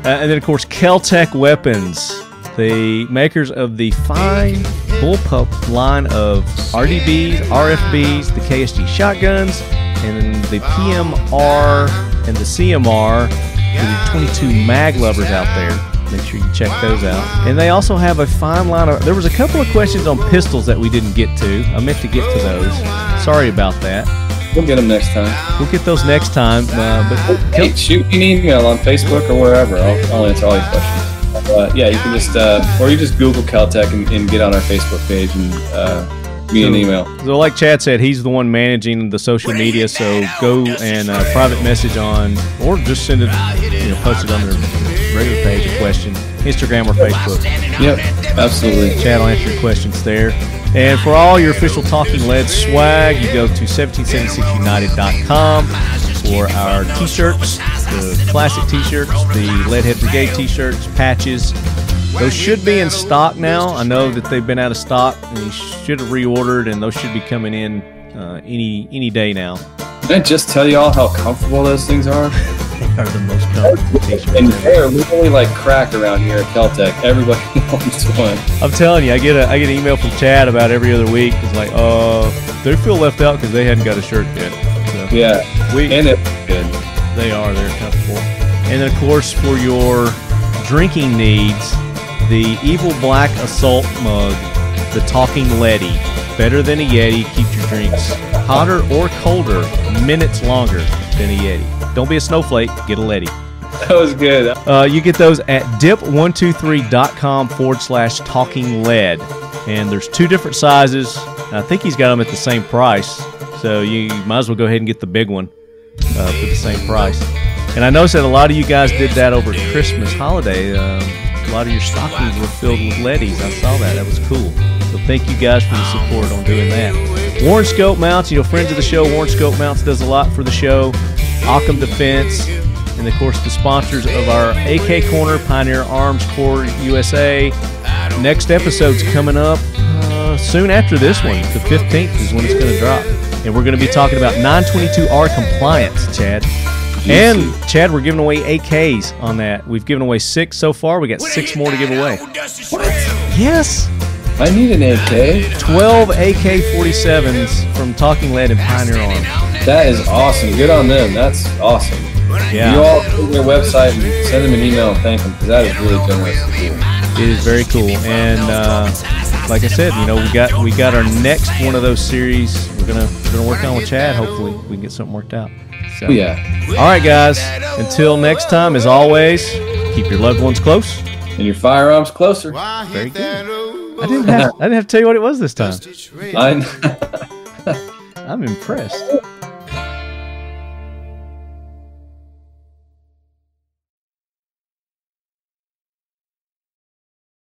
Speaker 1: And then, of course, Kel-Tec Weapons, the makers of the fine Bullpup line of RDBs, RFBs, the KSG shotguns, and the PMR and the CMR for the 22 mag lovers out there. Make sure you check those out. And they also have a fine line of... There was a couple of questions on pistols that we didn't get to. I meant to get to those. Sorry about that.
Speaker 2: We'll get them next time.
Speaker 1: We'll get those next time.
Speaker 2: Hey, shoot me an email on Facebook or wherever. I'll answer all your questions. Yeah, you can just... or you just Google Kel-Tec and get on our Facebook page and me an email.
Speaker 1: So like Chad said, he's the one managing the social media, so go and private message on... Or just send it... post it on their regular page, a question, Instagram or Facebook.
Speaker 2: Yep, absolutely.
Speaker 1: Chad will answer your questions there. And for all your official Talking Lead swag, you go to 1776united.com for our t-shirts, the classic t-shirts, the Leadhead Brigade t-shirts, patches. Those should be in stock now. I know that they've been out of stock, and you should have reordered, and those should be coming in any day now.
Speaker 2: Can I just tell you all how comfortable those things are?
Speaker 1: They are the most comfortable t-shirts.
Speaker 2: And they're literally like crack around here at Kel-Tec. Everybody wants one.
Speaker 1: I'm telling you, I get an email from Chad about every other week. It's like, they feel left out because they hadn't got a shirt yet. So,
Speaker 2: yeah, and it's good.
Speaker 1: They're comfortable. And then, of course, for your drinking needs, the Evil Black Assault Mug, the Talking Leady. Better than a Yeti, keeps your drinks hotter or colder, minutes longer than a Yeti. Don't be a snowflake, get a Leady.
Speaker 2: That was good.
Speaker 1: You get those at dip123.com/talking lead. And there's 2 different sizes. I think he's got them at the same price. So you might as well go ahead and get the big one for the same price. And I noticed that a lot of you guys did that over Christmas holiday. A lot of your stockings were filled with leadies. I saw that. That was cool. So thank you guys for the support on doing that. Warren Scope Mounts, friends of the show, Warren Scope Mounts does a lot for the show. Occam Defense, and of course the sponsors of our AK Corner, Pioneer Arms Corps USA. Next episode's coming up soon after this one. The 15th is when it's going to drop. And we're going to be talking about 922R compliance, Chad. And, Chad, we're giving away AKs on that. We've given away 6 so far. We got 6 more to give away.
Speaker 2: What?
Speaker 1: Yes.
Speaker 2: I need an AK.
Speaker 1: 12 AK-47s from Talking Lead and Pioneer Arms.
Speaker 2: That is awesome. Good on them. That's awesome.
Speaker 1: Yeah.
Speaker 2: You all go to their website and send them an email and thank them, because that is really generous.
Speaker 1: It is very cool. And like I said, you know, we got our next one of those series. We're gonna work on with Chad. Hopefully, we can get something worked out. So,
Speaker 2: yeah.
Speaker 1: All right, guys. Until next time, as always, keep your loved ones close
Speaker 2: and your firearms closer.
Speaker 1: Very good. I didn't have to tell you what it was this time.
Speaker 2: I'm
Speaker 1: impressed.